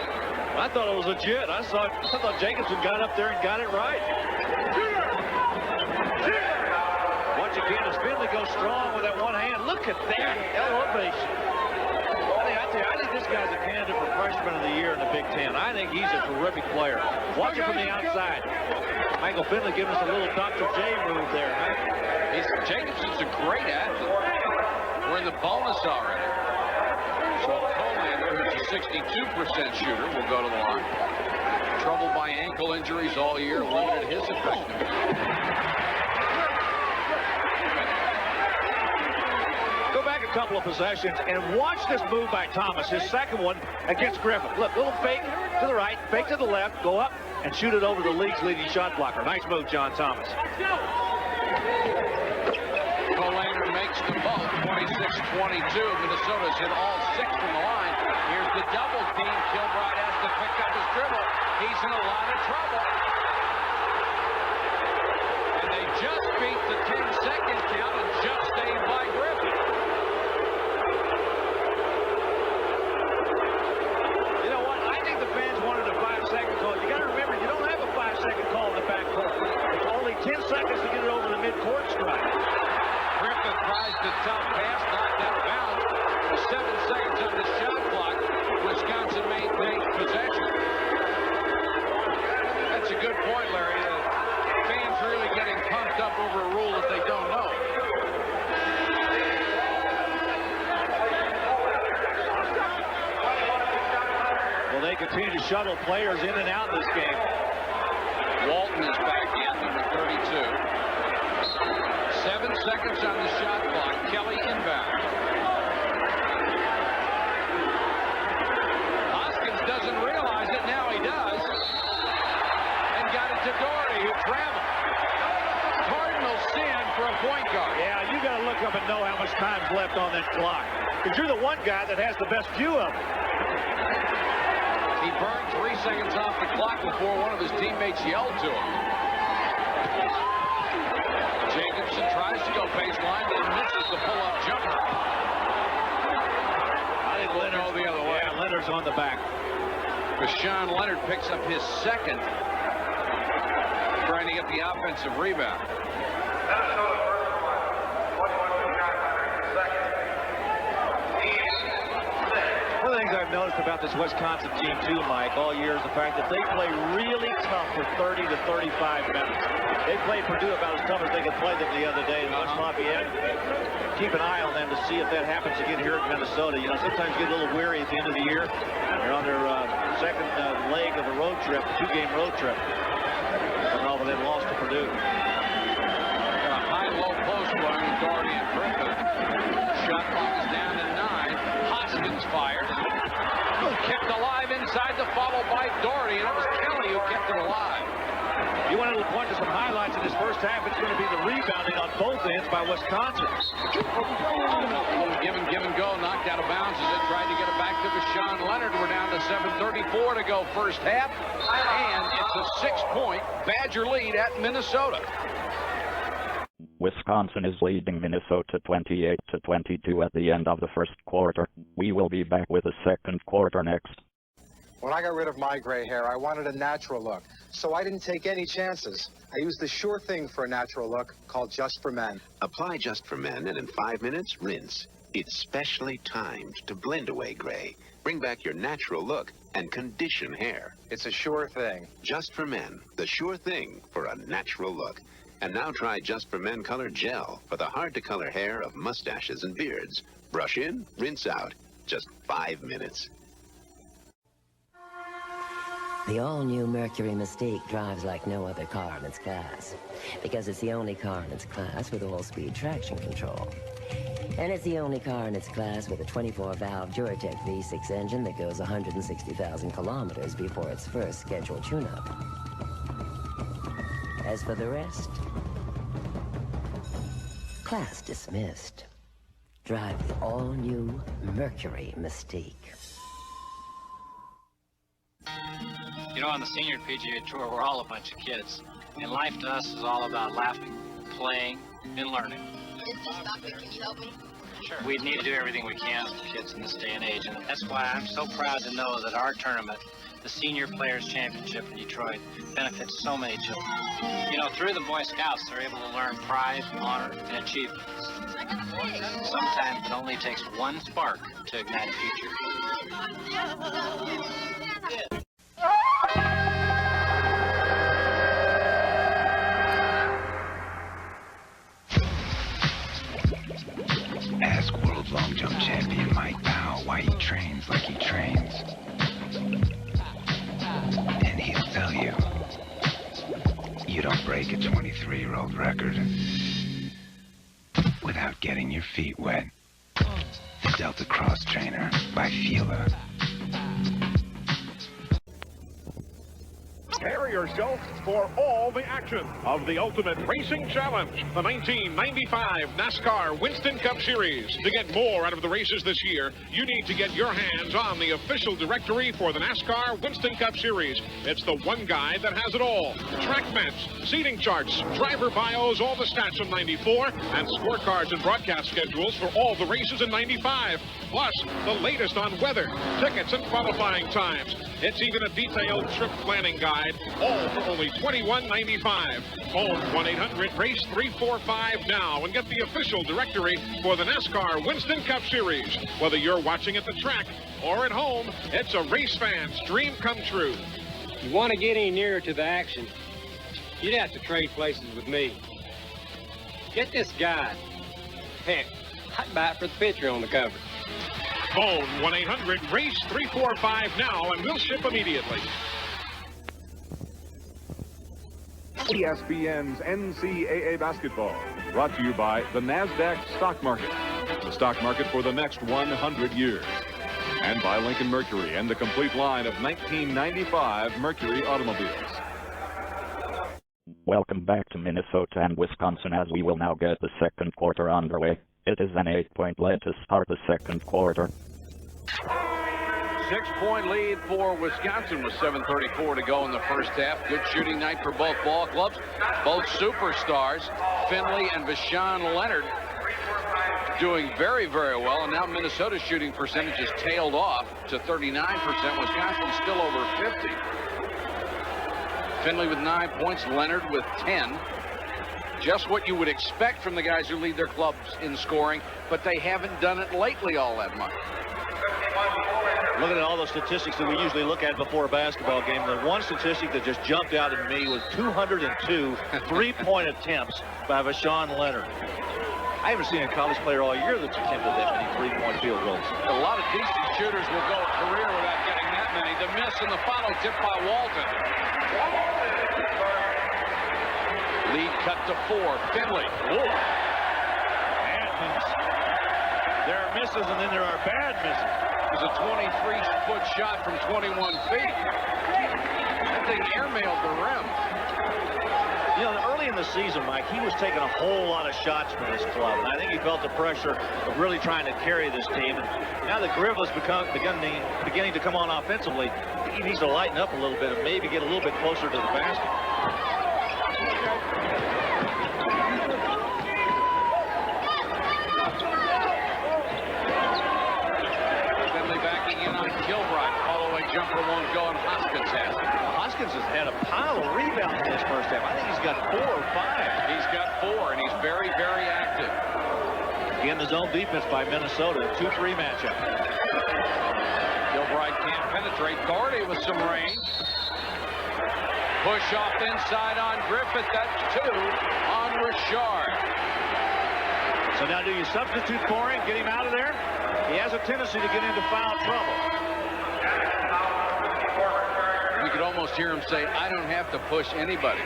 I thought it was legit. I thought Jacobson got up there and got it right. Once again, as Finley goes strong with that one hand. Look at that elevation. I think this guy's a candidate for freshman of the year in the Big Ten. I think he's a terrific player. Watch it from the outside. Michael Finley giving us a little Dr. J move there. Huh? Jacobson's a great athlete. We're in the bonus already. So Colander, who's a 62% shooter, will go to the line. Troubled by ankle injuries all year, limited his effectiveness. Go back a couple of possessions and watch this move by Thomas, his second one against Griffith. Look, little fake to the right, fake to the left, go up and shoot it over the league's leading shot blocker. Nice move, John Thomas. Colander makes them both 26 It's 22. Minnesota's hit all 6 from the line. Here's the double team. Kilbride has to pick up his dribble. He's in a lot of trouble. And they just beat the 10-second count and just stayed by Griffin. You know what? I think the fans wanted a 5-second call. You got to remember, you don't have a 5-second call in the backcourt. It's only 10 seconds to get it over the midcourt stripe. Griffin tries the tough pass, knocked out of bounds. 7 seconds on the shot clock. Wisconsin maintains possession. That's a good point, Larry. The fans really getting pumped up over a rule that they don't know. Well, they continue to shuttle players in and out in this game. Walton is back in, number 32. 7 seconds on the shot clock. Kelly inbound. Hoskins doesn't realize it. Now he does. And got it to Doherty, who traveled. Cardinal sin for a point guard. Yeah, you got to look up and know how much time's left on that clock. Because you're the one guy that has the best view of it. He burned 3 seconds off the clock before one of his teammates yelled to him. Jacobson tries to go baseline, but misses the pull-up jumper. I think Leonard's the other way. Yeah, Leonard's on the back. Rashawn Leonard picks up his second, trying to get the offensive rebound. One of the things I've noticed about this Wisconsin team too, Mike, all year is the fact that they play really tough for 30 to 35 minutes. They played Purdue about as tough as they could play them the other day in West Lafayette. Keep an eye on them to see if that happens again here in Minnesota. You know, sometimes you get a little weary at the end of the year. They're on their second leg of a road trip, a 2-game road trip. And all of them lost to Purdue. Got a high-low post running with Doherty and Griffin. Shot clock is down to 9. Hoskins fires. Kept alive inside the follow by Doherty, and it was Kelly who kept it alive. You wanted to point to some highlights in this first half. It's going to be the rebounding on both ends by Wisconsin. Give and go, knocked out of bounds as they tried to get it back to Rashawn Leonard. We're down to 7:34 to go first half, and it's a 6-point Badger lead at Minnesota. Wisconsin is leading Minnesota 28-22 at the end of the first quarter. We will be back with the second quarter next. When I got rid of my gray hair, I wanted a natural look, so I didn't take any chances. I used the sure thing for a natural look called Just for Men. Apply Just for Men, and in 5 minutes, rinse. It's specially timed to blend away gray, bring back your natural look, and condition hair. It's a sure thing. Just for Men, the sure thing for a natural look. And now try Just for Men Color Gel for the hard-to-color hair of mustaches and beards. Brush in, rinse out. Just 5 minutes. The all-new Mercury Mystique drives like no other car in its class, because it's the only car in its class with all-speed traction control. And it's the only car in its class with a 24-valve Duratec V6 engine that goes 160,000 kilometers before its first scheduled tune-up. As for the rest, class dismissed. Drive the all-new Mercury Mystique. You know, on the senior PGA Tour, we're all a bunch of kids. And life to us is all about laughing, playing, and learning. Can you help me? Sure. We need to do everything we can for kids in this day and age. And that's why I'm so proud to know that our tournament, the Senior Players Championship in Detroit, benefits so many children. You know, through the Boy Scouts, they're able to learn pride, honor, and achievement. Sometimes it only takes one spark to ignite a future. Ask world long jump champion Mike Powell why he trains like he trains. And he'll tell you, you don't break a 23-year-old record without getting your feet wet. The Delta Cross Trainer by Fila. Prepare yourself for all the action of the Ultimate Racing Challenge, the 1995 NASCAR Winston Cup Series. To get more out of the races this year, you need to get your hands on the official directory for the NASCAR Winston Cup Series. It's the one guide that has it all. Track maps, seating charts, driver bios, all the stats from 94, and scorecards and broadcast schedules for all the races in 95. Plus, the latest on weather, tickets, and qualifying times. It's even a detailed trip planning guide, all for only $21.95. Phone 1-800-RACE-345 now and get the official directory for the NASCAR Winston Cup Series. Whether you're watching at the track or at home, it's a race fan's dream come true. You want to get any nearer to the action, you'd have to trade places with me. Get this guide. Heck, I'd buy it for the picture on the cover. Phone 1-800-RACE-345 now and we'll ship immediately. ESPN's NCAA basketball, brought to you by the NASDAQ stock market, the stock market for the next 100 years, and by Lincoln Mercury and the complete line of 1995 Mercury automobiles. Welcome back to Minnesota and Wisconsin as we will now get the second quarter underway. It is an 8-point lead to start the second quarter. 6-point lead for Wisconsin with 7:34 to go in the first half. Good shooting night for both ball clubs. Both superstars, Finley and Vashawn Leonard, doing very, very well. And now Minnesota's shooting percentage has tailed off to 39%. Wisconsin still over 50. Finley with 9 points, Leonard with 10. Just what you would expect from the guys who lead their clubs in scoring, but they haven't done it lately all that much. Looking at all those statistics that we usually look at before a basketball game, the one statistic that just jumped out at me was 202 three-point attempts by Vashawn Leonard. I haven't seen a college player all year that's attempted that many three-point field goals. A lot of decent shooters will go a career without getting that many. The miss and the follow tip by Walton. Lead cut to 4. Finley. Whoa. Bad miss. There are misses and then there are bad misses. It was a 23-foot shot from 21 feet. That thing airmailed the rim. You know, early in the season, Mike, he was taking a whole lot of shots for this club. And I think he felt the pressure of really trying to carry this team. And now that Grivla's beginning to come on offensively, he needs to lighten up a little bit and maybe get a little bit closer to the basket. Jumper won't go, and Hoskins has it. Hoskins has had a pile of rebounds in this first half. I think he's got 4 or 5. He's got 4, and he's very, very active. Again, the zone defense by Minnesota, 2-3 matchup. Gilbride can't penetrate. Doherty with some range. Push off inside on Griffith. That's 2 on Richard. So now do you substitute for him, get him out of there? He has a tendency to get into foul trouble. You could almost hear him say, I don't have to push anybody.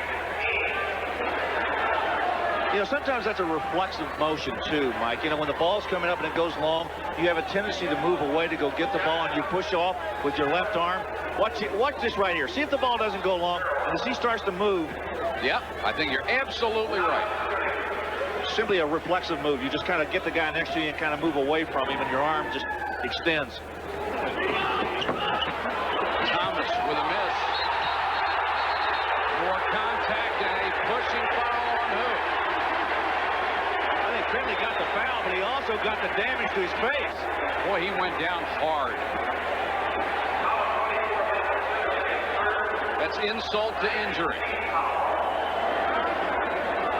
You know, sometimes that's a reflexive motion too, Mike. You know, when the ball's coming up and it goes long, you have a tendency to move away to go get the ball, and you push off with your left arm. Watch this right here. See if the ball doesn't go long, and as he starts to move. Yep, I think you're absolutely right. Simply a reflexive move. You just kind of get the guy next to you and kind of move away from him, and your arm just extends. Thomas with a miss. More contact and a pushing foul on who? I think Finley got the foul, but he also got the damage to his face. Boy, he went down hard. That's insult to injury.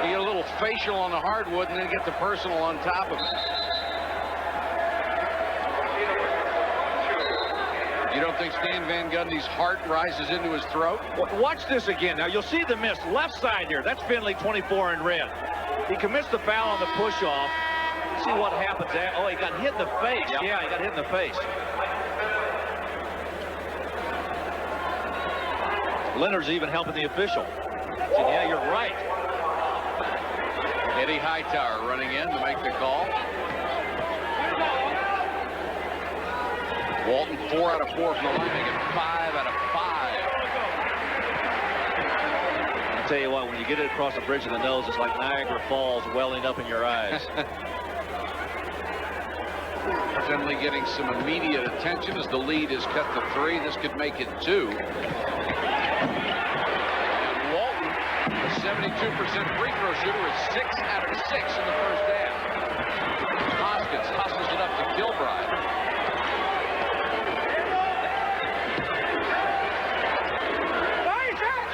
You get a little facial on the hardwood and then get the personal on top of it. You don't think Stan Van Gundy's heart rises into his throat? Watch this again. Now, you'll see the miss. Left side here. That's Finley, 24 in red. He commits the foul on the push-off. See what happens there. Oh, he got hit in the face. Yep. Yeah, he got hit in the face. Leonard's even helping the official. So, yeah, you're right. Eddie Hightower running in to make the call. Walton 4 out of 4 from the line, making 5 out of 5. I tell you what, when you get it across the bridge of the nose, it's like Niagara Falls welling up in your eyes. Finley getting some immediate attention as the lead is cut to 3. This could make it 2. And Walton, a 72% free throw shooter, is 6 out of 6 in the first half. Hoskins hustles it up to Kilbride.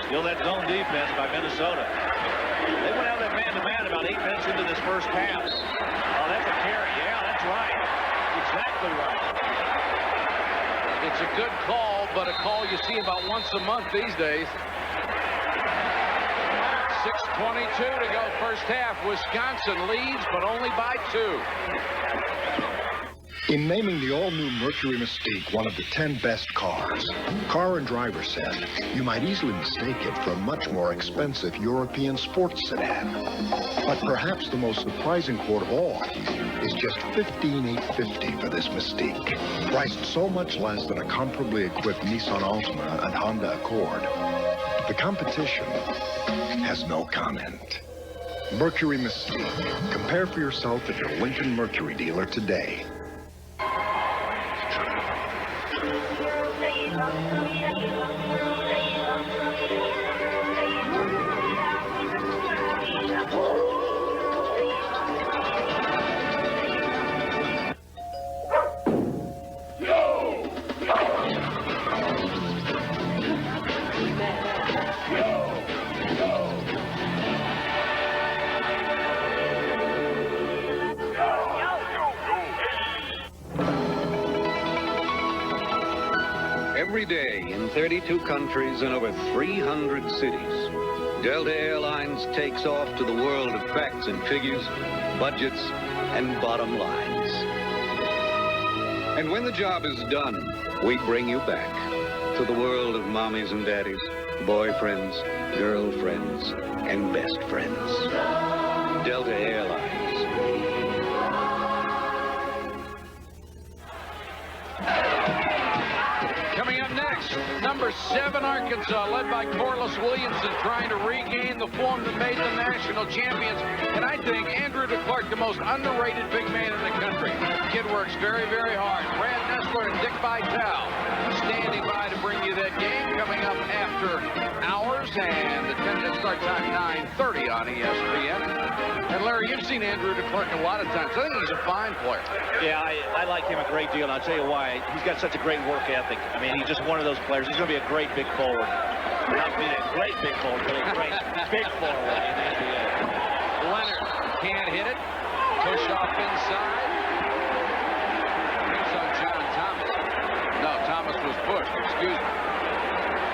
Still that zone defense by Minnesota. They went out of that man-to-man about 8 minutes into this first half. Oh, that's a carry. Yeah, that's right. Exactly right. It's a good call, but a call you see about once a month these days. 6:22 to go first half. Wisconsin leads, but only by 2. In naming the all-new Mercury Mystique one of the 10 best cars, Car and Driver said you might easily mistake it for a much more expensive European sports sedan. But perhaps the most surprising quote of all is just $15,850 for this Mystique, priced so much less than a comparably equipped Nissan Altima and Honda Accord. The competition has no comment. Mercury Mystique. Compare for yourself at your Lincoln Mercury dealer today. Every day in 32 countries and over 300 cities, Delta Airlines takes off to the world of facts and figures, budgets, and bottom lines. And when the job is done, we bring you back to the world of mommies and daddies, boyfriends, girlfriends, and best friends. Delta Airlines. Coming up next, number 7 Arkansas, led by Corliss Williamson, trying to regain the form that made them national champions. And I think Andrew DeClerc, the most underrated big man in the country. Kid works very, very hard. Brad Nessler and Dick Vitale standing by to bring you that game coming up after hours. And the 10-minute start time, 9:30 on ESPN. And Larry, you've seen Andrew DeClerc a lot of times. I think he's a fine player. Yeah, I like him a great deal, and I'll tell you why. He's got such a great work ethic. I mean, he's just one of those players. He's going to be a great big forward. Not being a great big forward, but a great big forward in the NBA. Leonard can't hit it. Push off inside. It's on John Thomas. No, Thomas was pushed. Excuse me.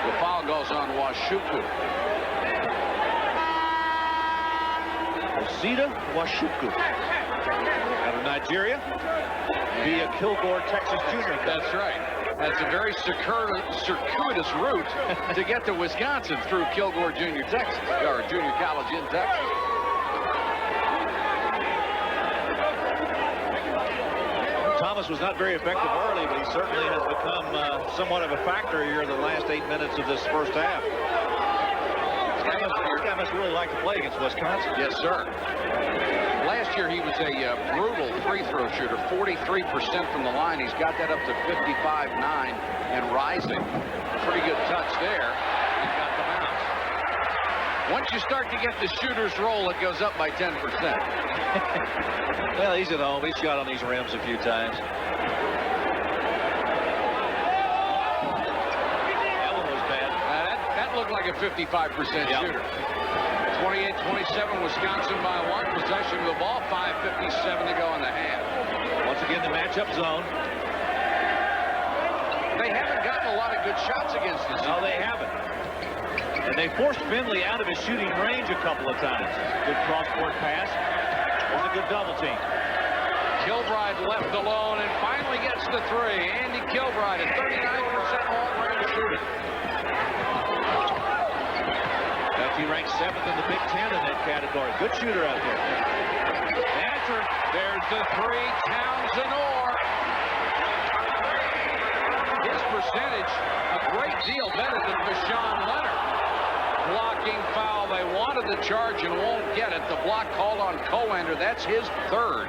The foul goes on Washuku. Osita Washuku out of Nigeria via Kilgore, Texas Junior. That's right. That's a very circuitous route to get to Wisconsin through Kilgore Junior Texas, or Junior College in Texas. Thomas was not very effective early, but he certainly has become somewhat of a factor here in the last 8 minutes of this first half. This guy must really like to play against Wisconsin. Yes, sir. Last year he was a brutal free throw shooter, 43% from the line. He's got that up to 55.9 and rising. Pretty good touch there. He got the bounce. Once you start to get the shooter's roll, it goes up by 10%. Well, he's at home. He's shot on these rims a few times. That one was bad. That looked like a 55% shooter. 28-27, Wisconsin by 1. Possession of the ball, 5:57 to go in the half. Once again, the matchup zone. They haven't gotten a lot of good shots against us. No, they haven't. And they forced Finley out of his shooting range a couple of times. Good cross-court pass. There's a good double team. Kilbride left alone and finally gets the 3. Andy Kilbride at 39% all-around shooting. He ranks 7th in the Big Ten in that category. Good shooter out there. Answer. There's the 3. Townsend Orr. His percentage a great deal better than Vashawn Leonard. blocking foul. They wanted the charge and won't get it. The block called on Colander. That's his third.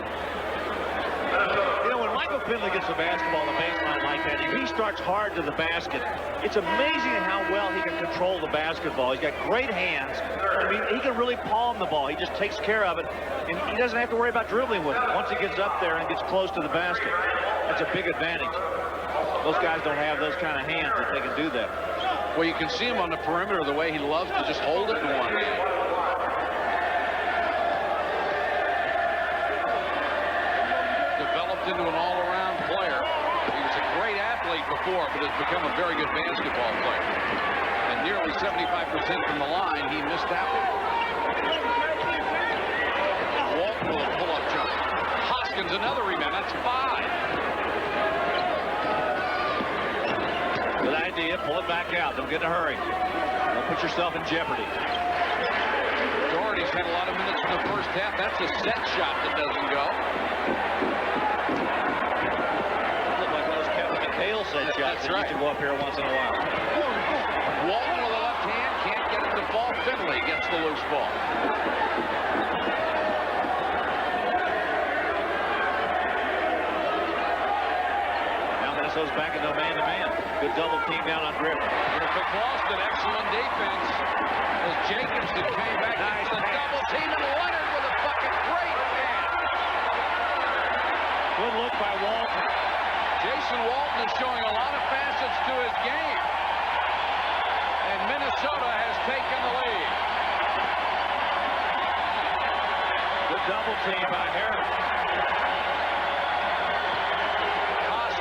You know, when Michael Finley gets the basketball on the baseline like that, if he starts hard to the basket, it's amazing how well he can control the basketball. He's got great hands. I mean, he can really palm the ball. He just takes care of it, and he doesn't have to worry about dribbling with it once he gets up there and gets close to the basket. That's a big advantage. Those guys don't have those kind of hands that they can do that. Well, you can see him on the perimeter the way he loves to just hold it in one hand. Developed into an all-around player. He was a great athlete before, but has become a very good basketball player. And nearly 75% from the line, he missed that one. Walton with a pull-up jump. Hoskins, another rebound. That's 5. Good idea. Pull it back out. Don't get in a hurry. Don't put yourself in jeopardy. Doherty's had a lot of minutes in the first half. That's a set shot that doesn't go. Look like one of those Kevin McHale set shots that used to go up here once in a while. Walton with the left hand. Can't get it to fall. Finley gets the loose ball. Minnesota's back into man-to-man. Good double team down on Griffin. Perfect Boston, excellent defense. As Jacobson came back, nice the double team, and Leonard with a fucking great pass. Good look by Walton. Jason Walton is showing a lot of facets to his game. And Minnesota has taken the lead. Good double team by Harris.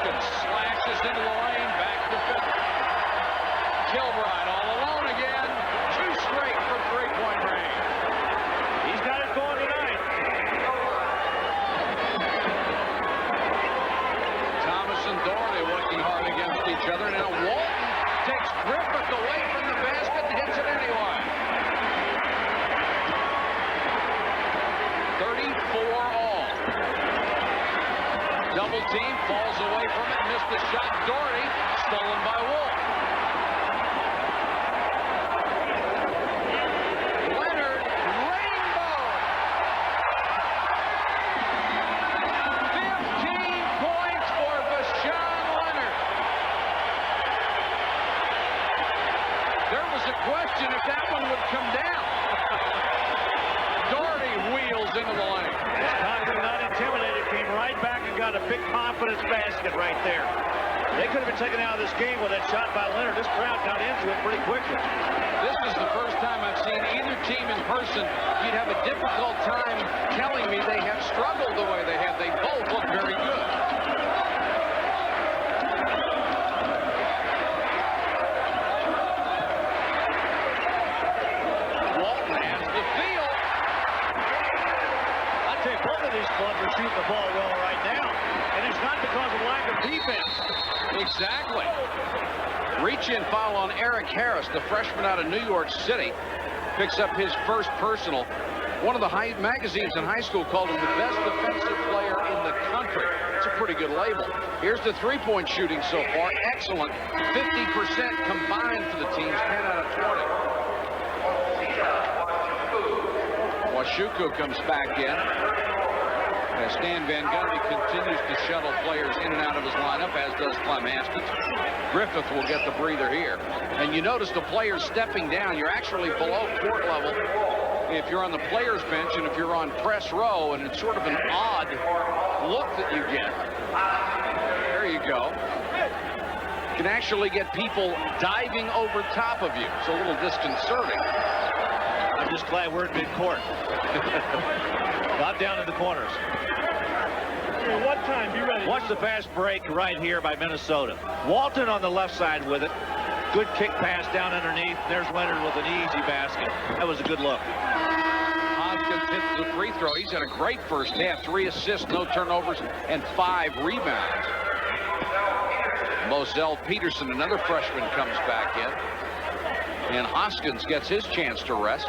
Slashes into the lane, back to Finley. Kilbride all alone again. 2 straight from three-point range. He's got it going tonight. Thomas and Doherty working hard against each other. Now Walton takes Griffith away from the basket and hits it anyway. 34 all. Double team, falls away from it, missed the shot. Doherty, stolen by Wolf. Leonard, rainbow. 15 points for Vashawn Leonard. There was a question if that one would come down. Doherty wheels into the lane. Wisconsin, not intimidated, came right back and got a big confidence basket right there. They could have been taken out of this game with that shot by Leonard. This crowd got into it pretty quickly. This is the first time I've seen either team in person. You'd have a difficult time telling me they have struggled the way they have. They both look very good. Walton has the field. I'd say both of these clubs are shooting the ball well right now. And it's not because of lack of defense. Exactly. Reach-in foul on Eric Harris, the freshman out of New York City. Picks up his first personal. One of the magazines in high school called him the best defensive player in the country. It's a pretty good label. Here's the three-point shooting so far. Excellent. 50% combined for the teams, 10 out of 20. Washuku comes back in. As Stan Van Gundy continues to shuttle players in and out of his lineup, as does Clem Haskins. Griffith will get the breather here. And you notice the players stepping down. You're actually below court level if you're on the players bench and if you're on press row, and it's sort of an odd look that you get. There you go. You can actually get people diving over top of you. It's a little disconcerting. I'm just glad we're in mid-court. Not down in the corners. What time? Be ready. Watch the fast break right here by Minnesota. Walton on the left side with it. Good kick pass down underneath. There's Leonard with an easy basket. That was a good look. Hoskins hits the free throw. He's had a great first half. 3 assists, no turnovers, and 5 rebounds. Moselle Peterson, another freshman, comes back in. And Hoskins gets his chance to rest.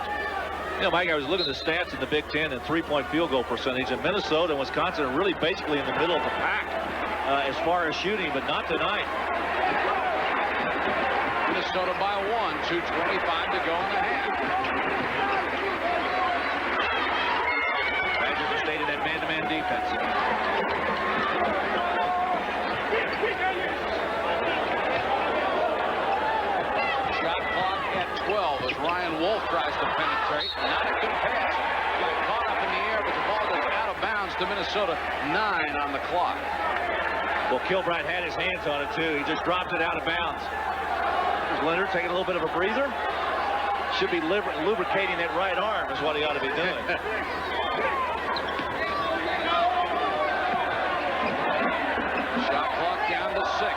You know, Mike, I was looking at the stats in the Big Ten and three-point field goal percentage. And Minnesota and Wisconsin are really basically in the middle of the pack as far as shooting, but not tonight. Minnesota by 1, 2:25 to go in the half. Badgers have stayed in that man-to-man defense. Shot clock at 12 as Ryan Wolf tries to penetrate. Not a good pass. Got caught up in the air, but the ball goes out of bounds to Minnesota. 9 on the clock. Well, Kilbride had his hands on it, too. He just dropped it out of bounds. There's Leonard taking a little bit of a breather. Should be lubricating that right arm is what he ought to be doing. Shot clock down to 6.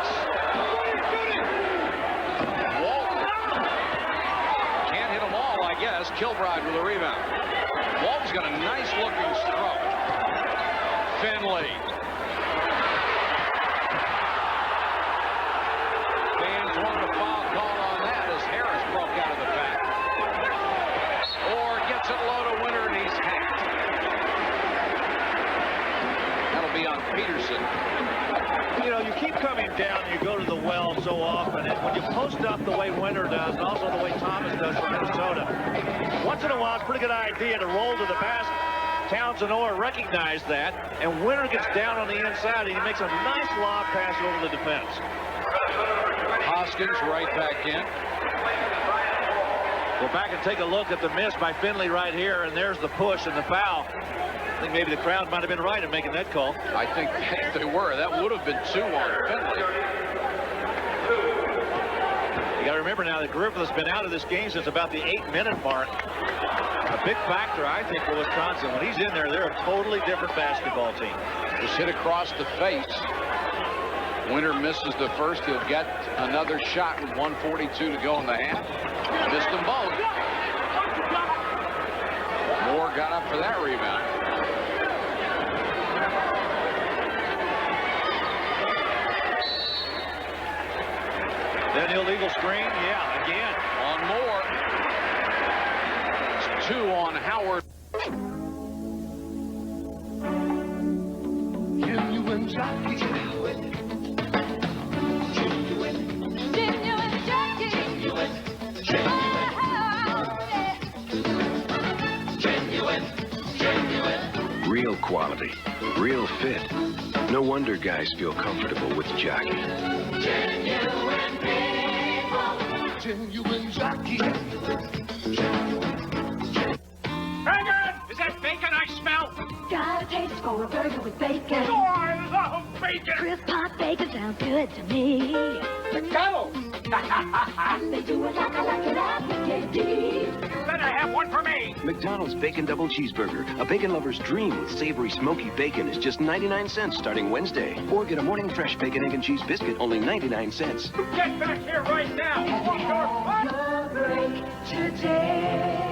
Walt can't hit them all, I guess. Kilbride with a rebound. Walt's got a nice looking stroke. Finley. Fans want a foul call on that as Harris broke out of the pack. Or gets it low to Winter and he's hacked. That'll be on Peterson. You know, you keep coming down, you go to the well so often, and when you post up the way Winter does, and also the way Thomas does for Minnesota, once in a while it's a pretty good idea to roll to the basket. Townsend Orr recognized that, and Winter gets down on the inside, and he makes a nice lob pass over the defense. Hoskins right back in. Go back and take a look at the miss by Finley right here, and there's the push and the foul. I think maybe the crowd might have been right in making that call. I think they were. That would have been 2 on Finley. You got to remember now that Griffith's been out of this game since about the 8-minute mark. A big factor, I think, for Wisconsin. When he's in there, they're a totally different basketball team. Just hit across the face. Winter misses the first. He'll get another shot with 1:42 to go in the half. Missed them both. Moore got up for that rebound. Then illegal screen, yeah, again. On Moore. It's 2 on Howard. Genuine jockey. Real quality, real fit. No wonder guys feel comfortable with Jockey. Genuine people. Genuine jockey. Hang on! Is that bacon I smell? Got a taste for a burger with bacon. Oh, I love bacon! Crisp hot bacon sounds good to me. McDonald's! They do it like I like it at McD. Better have one for me! McDonald's Bacon Double Cheeseburger. A bacon lover's dream with savory, smoky bacon is just 99 cents starting Wednesday. Or get a morning fresh bacon, egg, and cheese biscuit, only 99 cents. Get back here right now! Have your break today.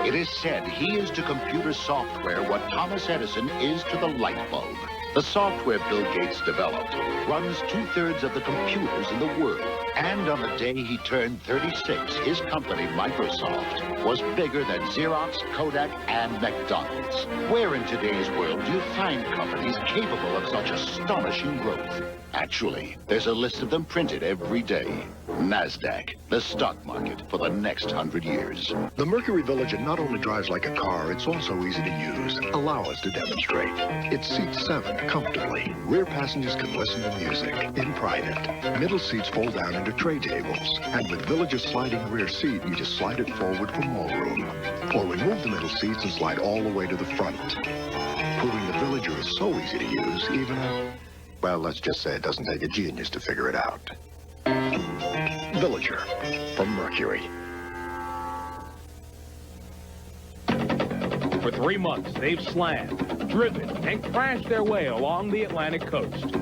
It is said he is to computer software what Thomas Edison is to the light bulb. The software Bill Gates developed runs 2/3 of the computers in the world. And on the day he turned 36, his company, Microsoft, was bigger than Xerox, Kodak, and McDonald's. Where in today's world do you find companies capable of such astonishing growth? Actually, there's a list of them printed every day. NASDAQ, the stock market for the next 100 years. The Mercury Villager not only drives like a car, it's also easy to use. Allow us to demonstrate. It seats 7 comfortably. Rear passengers can listen to music in private. Middle seats fold down into tray tables. And with Villager's sliding rear seat, you just slide it forward for more room. Or remove the middle seats and slide all the way to the front. Proving the Villager is so easy to use, even well, let's just say it doesn't take a genius to figure it out. Villager from Mercury. For 3 months, they've slammed, driven, and crashed their way along the Atlantic coast.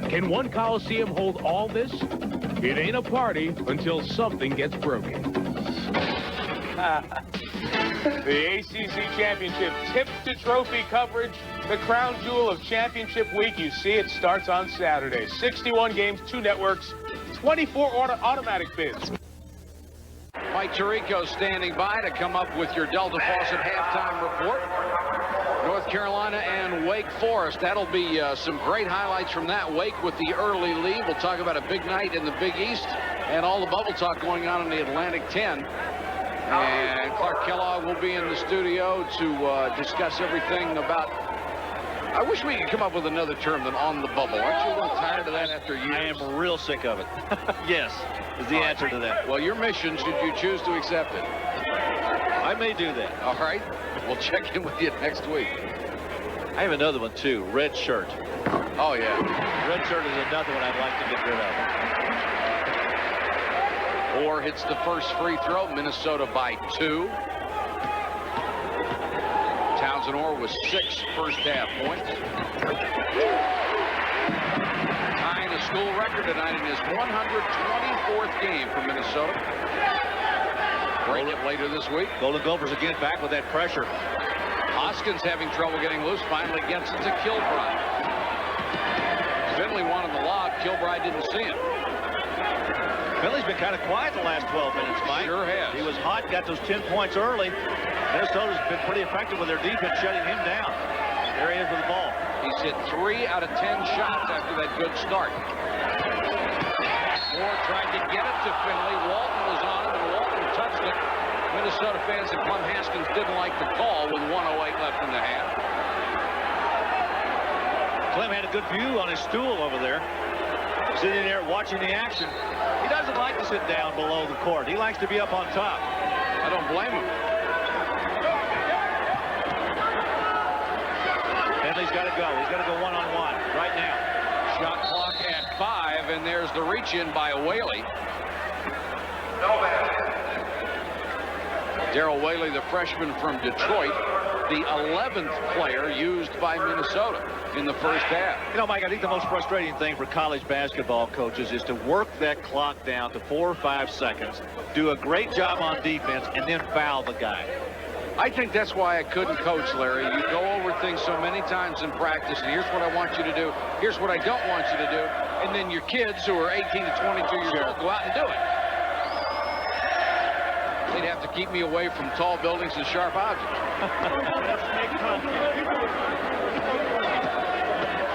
Can one Coliseum hold all this? It ain't a party until something gets broken. The ACC Championship tip-to-trophy coverage, the crown jewel of championship week. You see it starts on Saturday. 61 games, 2 networks, 24 automatic bids. Mike Tirico standing by to come up with your Delta Faucet halftime report. North Carolina and Wake Forest. That'll be some great highlights from that. Wake with the early lead. We'll talk about a big night in the Big East and all the bubble talk going on in the Atlantic 10. And Clark Kellogg will be in the studio to discuss everything about... I wish we could come up with another term than on the bubble. Aren't you a little tired of that after years? I am real sick of it. Yes, is the answer to that. Well, your mission, should you choose to accept it. I may do that. All right. We'll check in with you next week. I have another one, too. Red shirt. Oh, yeah. Red shirt is another one I'd like to get rid of. Orr hits the first free throw. Minnesota by 2. Townsend Orr with 6 first-half points. Tying a school record tonight in his 124th game for Minnesota. Break it later this week. Golden Gophers again back with that pressure. Hoskins having trouble getting loose. Finally gets it to Kilbride. Finley wanted the lob. Kilbride didn't see him. Finley's been kind of quiet the last 12 minutes, Mike. Sure has. He was hot, got those 10 points early. Minnesota's been pretty effective with their defense shutting him down. There he is with the ball. He's hit 3 out of 10 shots after that good start. Moore tried to get it to Finley. Walton was on it, and Walton touched it. Minnesota fans at Clem Haskins didn't like the call with 1:08 left in the half. Clem had a good view on his stool over there, sitting there watching the action. He doesn't like to sit down below the court. He likes to be up on top. I don't blame him. Finley's got to go. He's got to go one-on-one right now. Shot clock at 5, and there's the reach-in by Whaley. Darrell Whaley, the freshman from Detroit, the 11th player used by Minnesota in the first half. You know, Mike, I think the most frustrating thing for college basketball coaches is to work that clock down to 4 or 5 seconds, do a great job on defense, and then foul the guy. I think that's why I couldn't coach, Larry. You go over things so many times in practice, and here's what I want you to do, here's what I don't want you to do, and then your kids who are 18 to 22 years old go out and do it. They'd have to keep me away from tall buildings and sharp objects.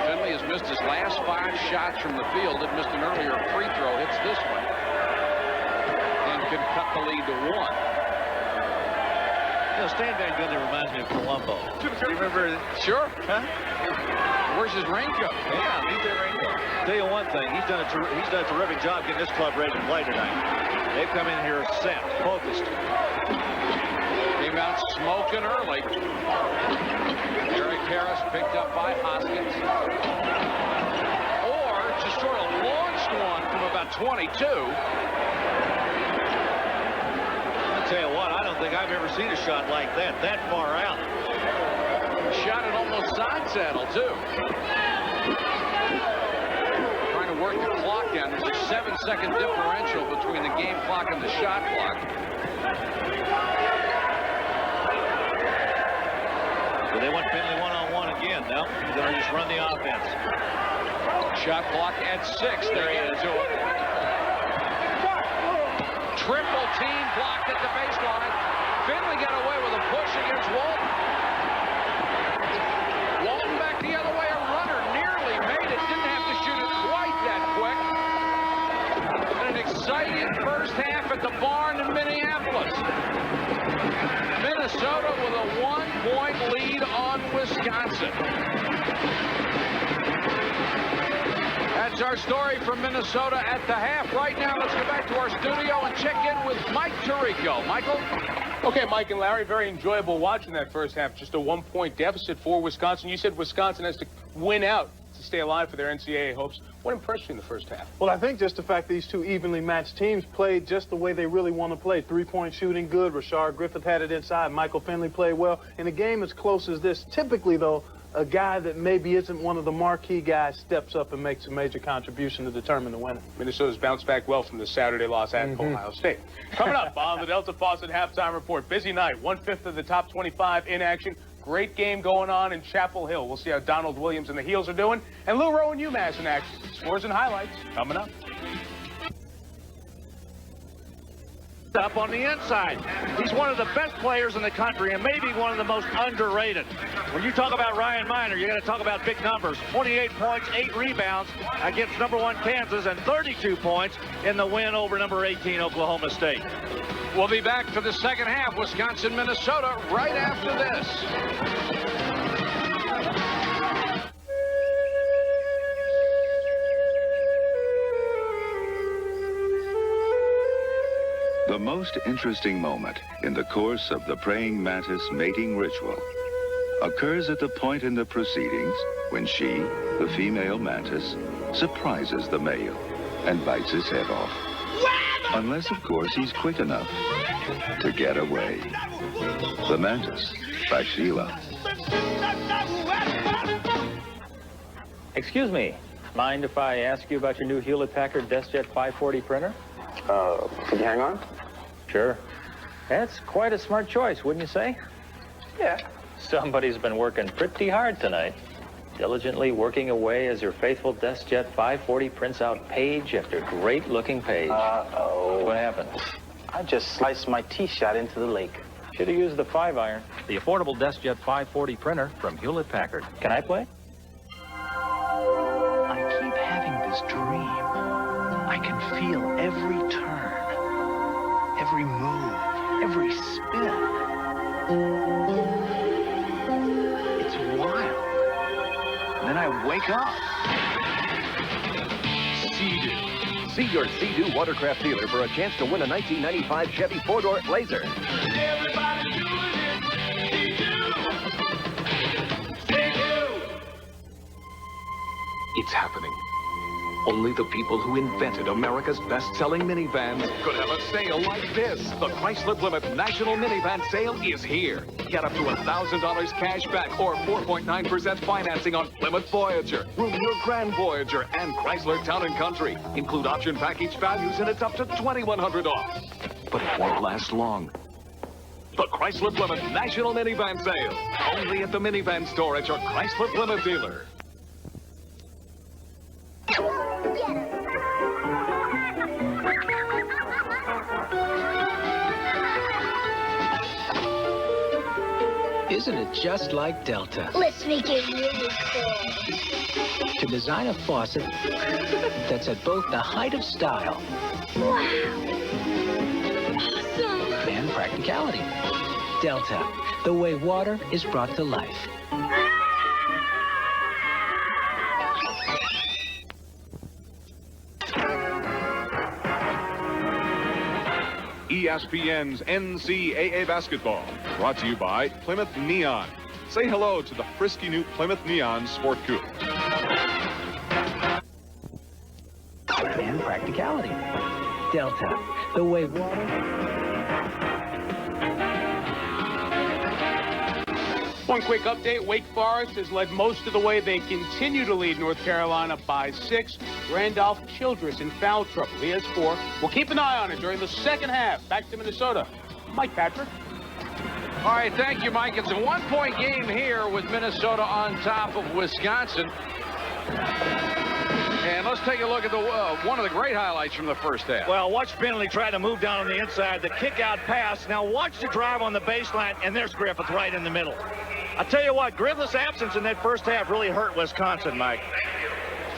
Finley has missed his last 5 shots from the field. Had missed an earlier free throw. Hits this one. And can cut the lead to 1. You know, Stan Van Gundy reminds me of Columbo. Do you remember? Sure. Huh? Where's his raincoat? Yeah, he's their raincoat. Tell you one thing, he's done a terrific job getting this club ready to play tonight. They've come in here set, focused. Came out smoking early. Eric Harris picked up by Hoskins. Or just sort of launched one from about 22. I'll tell you what, I don't think I've ever seen a shot like that far out. Shot it almost side saddle, too. Trying to work the clock down. There's a 7-second differential between the game clock and the shot clock. So they want Finley one-on-one again. No, he's going to just run the offense. Shot clock at 6. There he is. Triple team blocked at the baseline. Finley got away with a push against Walton. Walton back the other way. A runner nearly made it. Didn't have to shoot it quite that quick. And an exciting first half at the barn in Minneapolis. Minnesota with a 1-point lead on Wisconsin. That's our story from Minnesota at the half. Right now, let's go back to our studio and check in with Mike Tirico. Michael? Okay, Mike and Larry, very enjoyable watching that first half. Just a 1-point deficit for Wisconsin. You said Wisconsin has to win out to stay alive for their NCAA hopes. What impressed you in the first half? Well, I think just the fact these two evenly matched teams played just the way they really want to play. 3-point shooting good. Rashard Griffith had it inside. Michael Finley played well. In a game as close as this, typically, though, a guy that maybe isn't one of the marquee guys steps up and makes a major contribution to determine the winner. Minnesota's bounced back well from the Saturday loss at Ohio State. Coming up on the Delta Faucet halftime report, busy night, 1/5 of the top 25 in action. Great game going on in Chapel Hill. We'll see how Donald Williams and the Heels are doing. And Lou Rowe and UMass in action. Scores and highlights coming up. Up on the inside. He's one of the best players in the country and maybe one of the most underrated. When you talk about Ryan Miner, you got to talk about big numbers. 28 points, 8 rebounds against #1 Kansas, and 32 points in the win over #18 Oklahoma State. We'll be back for the second half, Wisconsin, Minnesota, right after this. The most interesting moment in the course of the praying mantis mating ritual occurs at the point in the proceedings when she, the female mantis, surprises the male and bites his head off. Unless, of course, he's quick enough to get away. The Mantis by Sheila. Excuse me, mind if I ask you about your new Hewlett-Packard DeskJet 540 printer? Can you hang on? Sure. That's quite a smart choice, wouldn't you say? Yeah. Somebody's been working pretty hard tonight. Diligently working away as your faithful DeskJet 540 prints out page after great-looking page. Uh-oh. What happened? I just sliced my tee shot into the lake. Should have used the 5-iron. The affordable DeskJet 540 printer from Hewlett-Packard. Can I play? I keep having this dream. I can feel every turn, every move, every spin. It's wild. And then I wake up. Sea-Doo. See your Sea-Doo watercraft dealer for a chance to win a 1995 Chevy 4-door Blazer. Everybody doing it. Sea-Doo. It's happening. Only the people who invented America's best-selling minivans could have a sale like this. The Chrysler Plymouth National Minivan Sale is here. Get up to $1,000 cash back or 4.9% financing on Plymouth Voyager, Roomier Grand Voyager, and Chrysler Town & Country. Include option package values and it's up to $2,100 off. But it won't last long. The Chrysler Plymouth National Minivan Sale. Only at the minivan store at your Chrysler Plymouth dealer. Isn't it just like Delta? Let's make it really cool. To design a faucet that's at both the height of style and practicality. Delta, the way water is brought to life. ESPN's NCAA basketball, brought to you by Plymouth Neon. Say hello to the frisky new Plymouth Neon Sport Coupe. And practicality. Delta, the way water... One quick update, Wake Forest has led most of the way. They continue to lead North Carolina by 6. Randolph Childress in foul trouble. He has 4. We'll keep an eye on it during the second half. Back to Minnesota. Mike Patrick. All right, thank you, Mike. It's a one-point game here with Minnesota on top of Wisconsin. And let's take a look at the one of the great highlights from the first half. Well, watch Finley try to move down on the inside, the kick-out pass. Now watch the drive on the baseline, and there's Griffith right in the middle. I tell you what, Griffith's absence in that first half really hurt Wisconsin, Mike.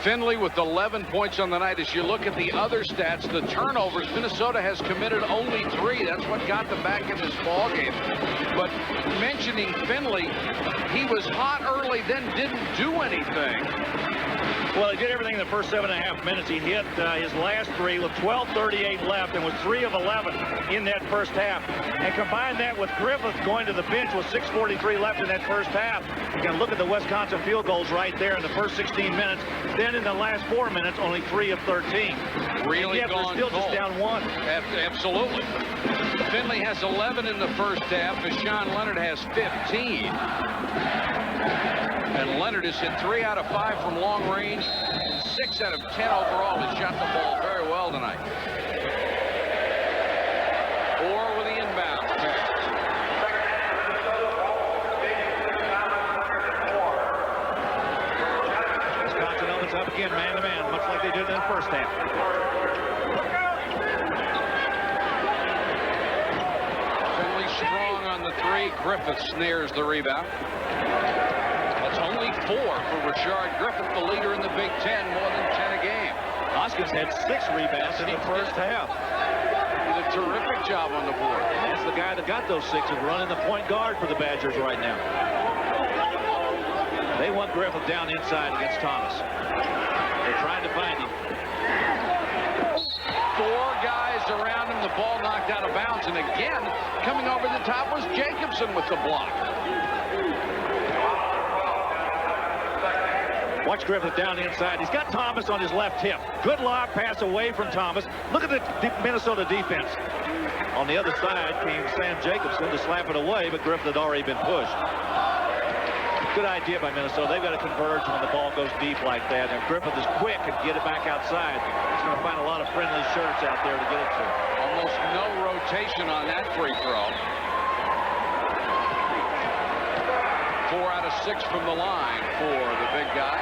Finley with 11 points on the night. As you look at the other stats, the turnovers, Minnesota has committed only 3. That's what got them back in this ball game. But mentioning Finley, he was hot early, then didn't do anything. Well, he did everything in the first 7.5 minutes. He hit his last 3 with 12:38 left and was 3 of 11 in that first half. And combine that with Griffith going to the bench with 6:43 left in that first half. You can look at the Wisconsin field goals right there in the first 16 minutes. Then in the last 4 minutes, only 3 of 13. Really and yet gone they're still cold. just down 1. Absolutely. Finley has 11 in the first half. Deshaun Leonard has 15. And Leonard has hit 3 out of 5 from long range. 6 out of 10 overall. Has shot the ball very well tonight. 4 with the inbound. Wisconsin opens up again, man-to-man, much like they did in the first half. the three. Griffith snares the rebound. That's only 4 for Rashard Griffith, the leader in the Big Ten, more than 10 a game. Hoskins had 6 rebounds in the first half. Did a terrific job on the board. That's the guy that got those 6 and running the point guard for the Badgers right now. They want Griffith down inside against Thomas. They're trying to find him. 4 guys around him. The ball knocked out of bounds. And again, coming over the top was Jacobson with the block. Watch Griffith down inside. He's got Thomas on his left hip. Good lob pass away from Thomas. Look at the Minnesota defense. On the other side came Sam Jacobson to slap it away, but Griffith had already been pushed. Good idea by Minnesota. They've got to converge when the ball goes deep like that. And Griffith is quick and get it back outside. He's going to find a lot of friendly shirts out there to get it to. Almost no rotation on that free throw. 4 out of 6 from the line for the big guy.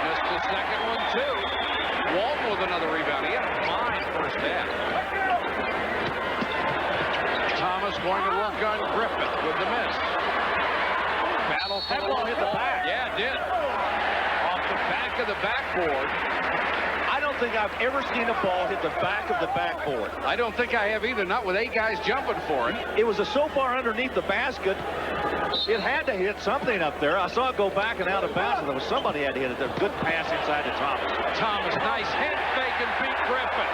Missed the second one, too. Walton with another rebound. He had a fine first half. Thomas going to work on Griffith with the miss. Battle for that ball hit the back. Yeah, it did. Off the back of the backboard. I don't think I've ever seen a ball hit the back of the backboard. I don't think I have either, not with 8 guys jumping for it. It was so far underneath the basket, it had to hit something up there. I saw it go back and out of bounds, and there was somebody had to hit it. A good pass inside to Thomas. Thomas, nice hit, fake and beat Griffith.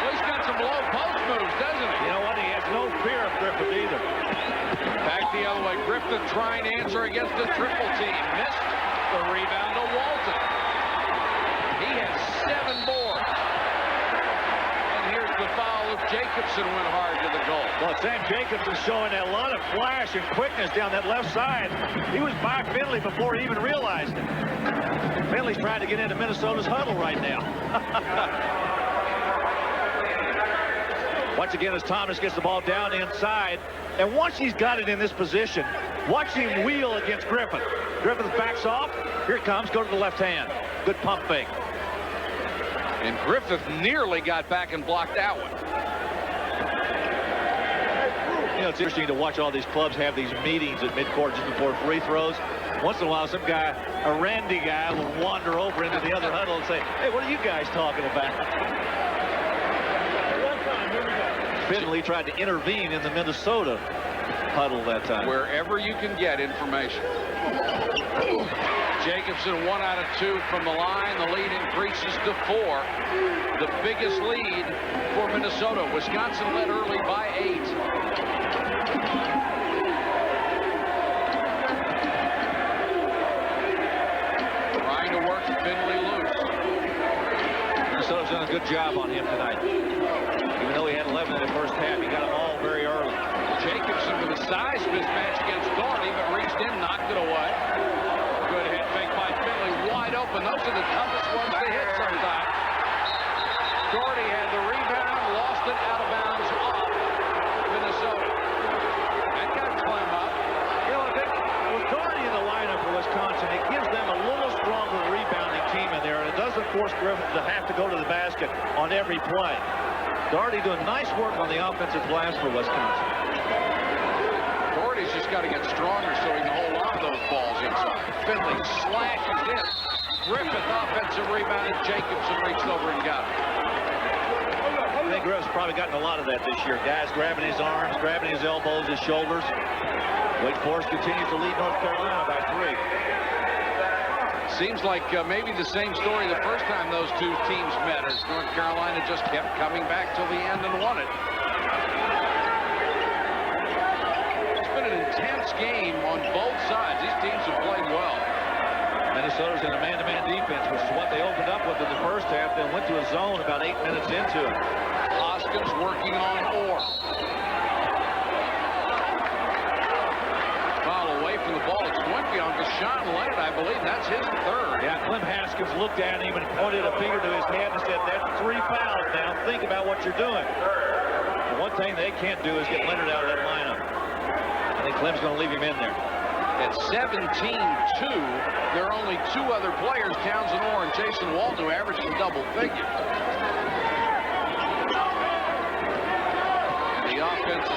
Well, he's got some low post moves, doesn't he? You know what? He has no fear of Griffith either. Back the other way. Griffith trying to answer against the triple team. Missed the rebound to Walton. He has 7 boards. And here's the foul if Jacobson went hard to the goal. Well, Sam Jacobson showing a lot of flash and quickness down that left side. He was by Finley before he even realized it. Finley's trying to get into Minnesota's huddle right now. Once again, as Thomas gets the ball down inside, and once he's got it in this position, watch him wheel against Griffith. Griffith backs off. Here it comes. Go to the left hand. Good pump fake. And Griffith nearly got back and blocked that one. You know, it's interesting to watch all these clubs have these meetings at midcourt just before free throws. Once in a while, some guy, a Randy guy, will wander over into the other huddle and say, hey, what are you guys talking about? Finley tried to intervene in the Minnesota huddle that time. Wherever you can get information. Jacobson 1 out of 2 from the line. The lead increases to 4. The biggest lead for Minnesota. Wisconsin led early by 8. Trying to work Finley loose. Minnesota's done a good job on him tonight. Even though he had 11 in the first half, he got them all very early. Jacobson with a size mismatch against Doherty, but reached in, knocked it away. Good head fake by Finley, wide open. Those are the toughest ones to hit sometimes. Doherty had the rebound, lost it out of bounds off Minnesota. That got Clem up. You know, with Doherty in the lineup for Wisconsin, it gives them a little stronger rebounding team in there, and it doesn't force Griffith to have to go to the basket on every play. Doherty doing nice work on the offensive glass for Wisconsin. Doherty's just got to get stronger so he can hold on to those balls inside. Finley slashes in. Griffith offensive rebound, and Jacobson reached over and got it. I think Griffith's probably gotten a lot of that this year. Guys grabbing his arms, grabbing his elbows, his shoulders. Wake Forest continues to lead North Carolina by 3. Seems like maybe the same story the first time those two teams met, as North Carolina just kept coming back till the end and won it. It's been an intense game on both sides. These teams have played well. Minnesota's in a man-to-man defense, which is what they opened up with in the first half, then went to a zone about 8 minutes into it. Hoskins working on Orr. Foul away from the ball. It's going to be on Deshaun Leonard, I believe. That's his 3rd. Yeah, Clem Haskins looked at him and pointed a finger to his head and said, that's 3 fouls now. Think about what you're doing. The one thing they can't do is get Leonard out of that lineup. I think Clem's going to leave him in there. At 17-2, there are only 2 other players, Townsend Orr and Jason Walton, who average in double figures.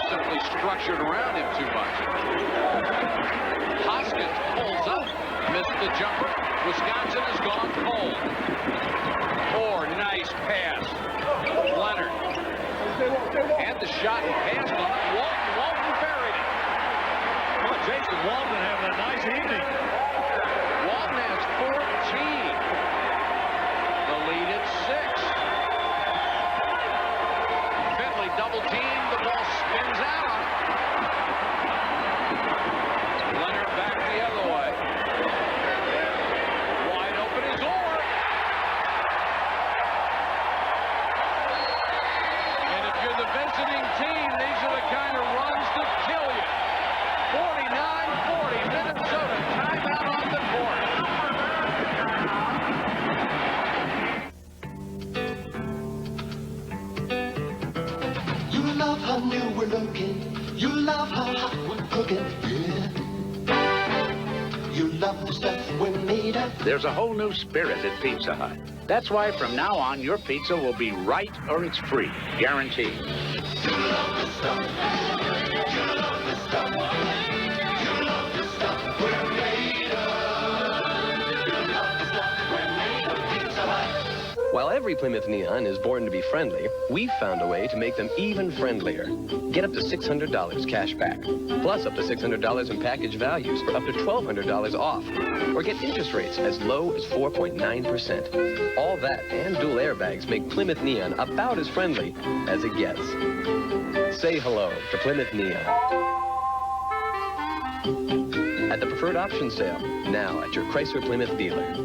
simply structured around him too much. Hoskins pulls up, missed the jumper. Wisconsin has gone cold. Or nice pass. Leonard had the shot and passed on it. Walton buried it. Well, Jason Walton having a nice evening. Walton has 14. The lead at 6. Finley double team. The ball spins out on it. Leonard back the other way. Wide open is Orr. And if you're the visiting team, these are the kind of runs that kill you. 49-40, Minnesota timeout on the court. You love how new we're looking. You love how hot we're cooking. Yeah. You love the stuff we're made of. There's a whole new spirit at Pizza Hut. That's why from now on, your pizza will be right or it's free. Guaranteed. You love the stuff. You love the stuff. You love the stuff we're made of. You love the stuff we're made of. Pizza Hut. While every Plymouth Neon is born to be friendly, we've found a way to make them even friendlier. Get up to $600 cash back, plus up to $600 in package values for up to $1,200 off. Or get interest rates as low as 4.9%. All that and dual airbags make Plymouth Neon about as friendly as it gets. Say hello to Plymouth Neon. At the Preferred Option Sale, now at your Chrysler Plymouth dealer.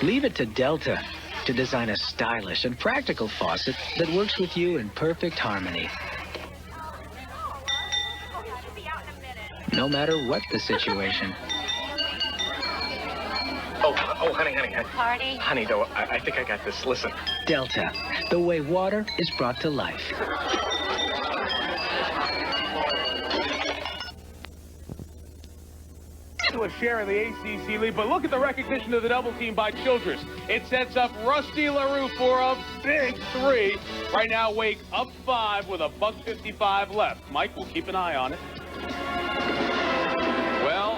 Leave it to Delta to design a stylish and practical faucet that works with you in perfect harmony. No matter what the situation. Oh, honey. Party? Honey, though, I think I got this. Listen. Delta, the way water is brought to life. To a share of the ACC lead, but look at the recognition of the double team by Childress. It sets up Rusty LaRue for a big 3. Right now, Wake up 5 with a $1:55 left. Mike will keep an eye on it. Well,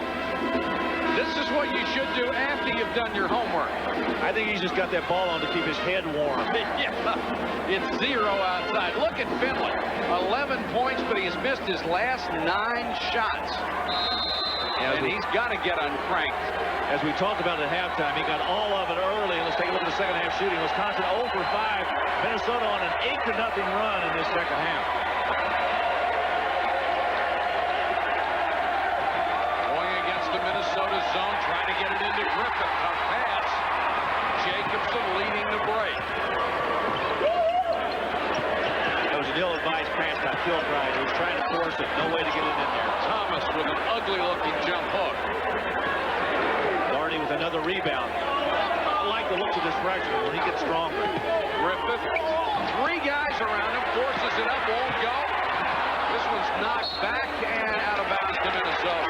this is what you should do after you've done your homework. I think he's just got that ball on to keep his head warm. Yeah, it's 0 outside. Look at Finley. 11 points, but he's missed his last 9 shots. And he's got to get uncranked. As we talked about at halftime, he got all of it early. And let's take a look at the second half shooting. Wisconsin 0 for 5. Minnesota on an 8-0 run in this second half. Going against the Minnesota zone, trying to get it into Griffith. Tough pass. Jacobson leading the break. That was an ill-advised pass by Kilbride, who was trying to force it. No way to get it in there. Thomas with an ugly-looking jump hook. Lardy with another rebound. I like the looks of this freshman when he gets stronger. Griffith, 3 guys around him, forces it up, won't go. This one's knocked back and out of bounds to Minnesota.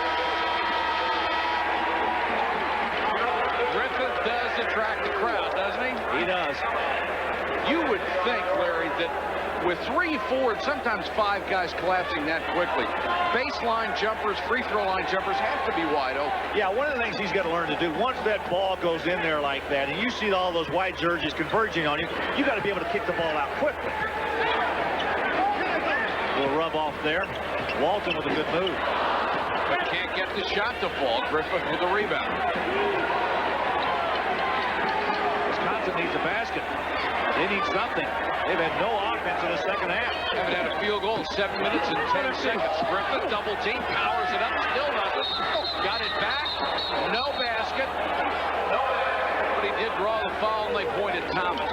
Griffith does attract the crowd, doesn't he? He does. You would think, Larry, that with 3, 4, and sometimes 5 guys collapsing that quickly, baseline jumpers, free throw line jumpers have to be wide open. Yeah, one of the things he's got to learn to do, once that ball goes in there like that, and you see all those white jerseys converging on you, you got to be able to kick the ball out quickly. Little rub off there. Walton with a good move. But can't get the shot to fall. Griffith with the rebound. Wisconsin needs a basket. They need something. They've had no offense in the second half. Haven't had a field goal in 7 minutes and 10 seconds. Griffith double team, powers it up, still doesn't. Got it back. No basket. But he did draw the foul and they pointed Thomas.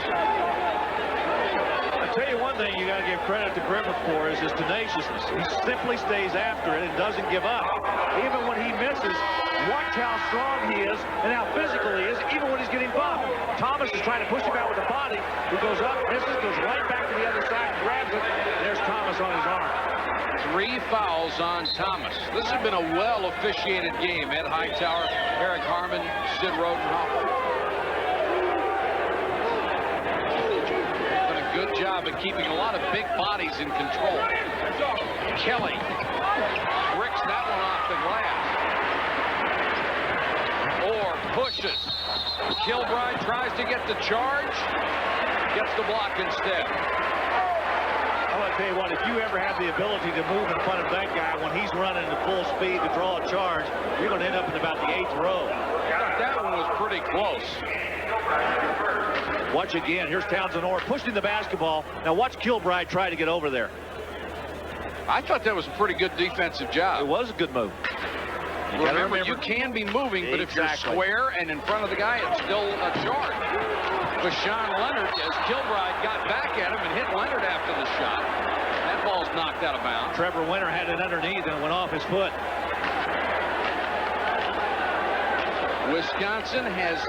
I'll tell you one thing you got to give credit to Griffith for is his tenaciousness. He simply stays after it and doesn't give up. Even when he misses, watch how strong he is and how physical he is, even when he's getting bumped. Thomas is trying to push him out with the body. He goes up, misses, goes right back to the other side, grabs it. There's Thomas on his arm. 3 3 fouls on Thomas. This has been a well-officiated game. Ed Hightower, Eric Harmon, Sid Rodenhoff. Done a good job at keeping a lot of big bodies in control. Kelly bricks that one off the glass. Orr pushes. Kilbride tries to get the charge. Gets the block instead. I'm going to tell you what, if you ever have the ability to move in front of that guy when he's running at full speed to draw a charge, you're going to end up in about the 8th row. That one was pretty close. Watch again. Here's Townsend Orr pushing the basketball. Now watch Kilbride try to get over there. I thought that was a pretty good defensive job. It was a good move. Remember, you can be moving, but if you're square and in front of the guy, it's still a charge. But Sean Leonard, as Kilbride got back at him and hit Leonard after the shot, that ball's knocked out of bounds. Trevor Winter had it underneath and it went off his foot. Wisconsin has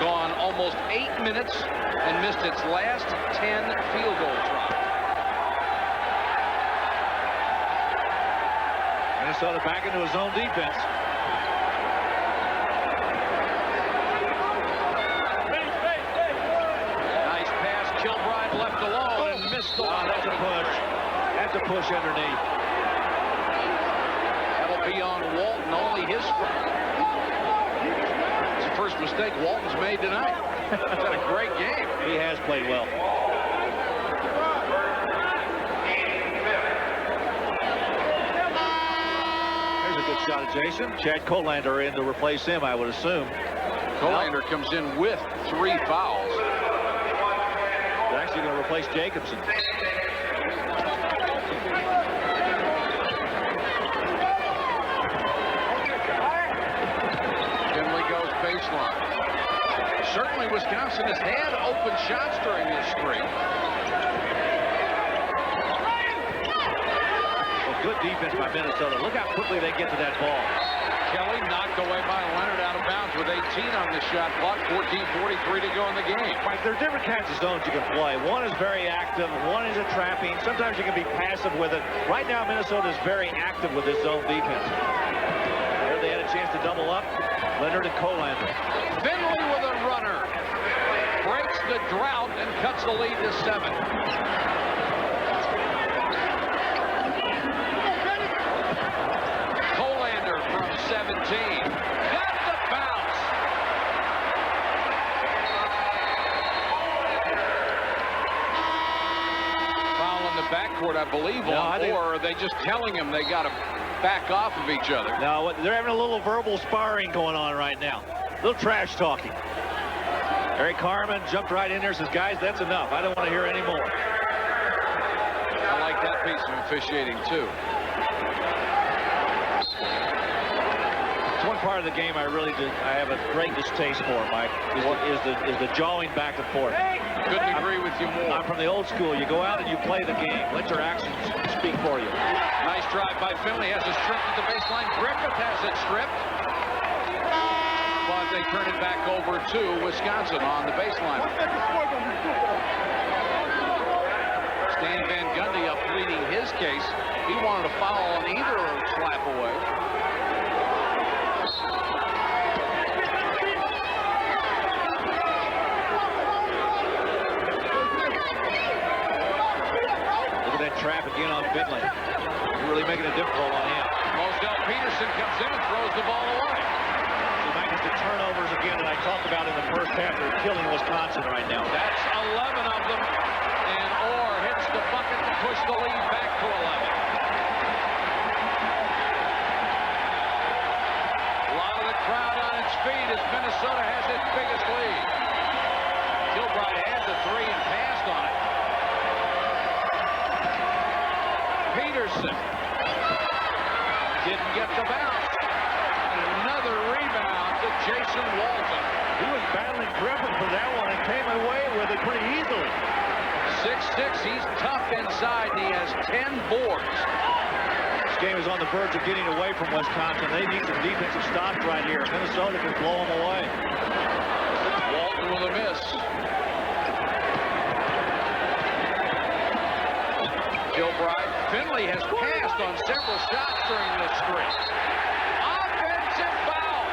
gone almost 8 minutes and missed its last 10 field goal tries. Minnesota back into his own defense. Nice pass. Kilbride left alone and missed the one. That's a push. That's a push underneath. That'll be on Walton. Only his first. It's the first mistake Walton's made tonight. He's had a great game. He has played well. Shot at Jason. Chad Colander in to replace him, I would assume. Colander comes in with 3 fouls. They're actually going to replace Jacobson. Finley goes baseline. Certainly Wisconsin has had open shots during this streak. Good defense by Minnesota. Look how quickly they get to that ball. Kelly knocked away by Leonard out of bounds with 18 on the shot clock. 14:43 to go in the game. Right, there are different kinds of zones you can play. One is very active. One is a trapping. Sometimes you can be passive with it. Right now, Minnesota is very active with this zone defense. There they had a chance to double up. Leonard and Colander. Finley with a runner. Breaks the drought and cuts the lead to 7. Colander from 17. Got the bounce. Foul in the backcourt, I believe, or are they just telling him they got to back off of each other? No, they're having a little verbal sparring going on right now. A little trash talking. Eric Harmon jumped right in there and says, guys, that's enough. I don't want to hear any more. I like that piece of officiating, too. One part of the game I have a great distaste for, Mike, is the jawing back and forth. Couldn't agree with you more. I'm from the old school. You go out and you play the game. Let your actions speak for you. Nice drive by Finley. Has it stripped at the baseline. Griffith has it stripped. But they turn it back over to Wisconsin on the baseline. Stan Van Gundy up pleading his case. He wanted a foul on either slap away. Trap again on Finley. You're really making it difficult on him. Moselle Peterson comes in and throws the ball away. So Mike, it's the turnovers again that I talked about in the first half. They're killing Wisconsin right now. That's 11 of them. And Orr hits the bucket to push the lead back to 11. A lot of the crowd on its feet as Minnesota has its biggest lead. Kilbride had the 3 and passed on it. Peterson didn't get the bounce. And another rebound to Jason Walton. He was battling Griffin for that one and came away with it pretty easily. 6'6", he's tough inside, and he has 10 boards. This game is on the verge of getting away from Wisconsin. They need some defensive stops right here. Minnesota can blow them away. Walton with a miss. Kilbride Finley has passed on several shots during this streak. Offensive foul.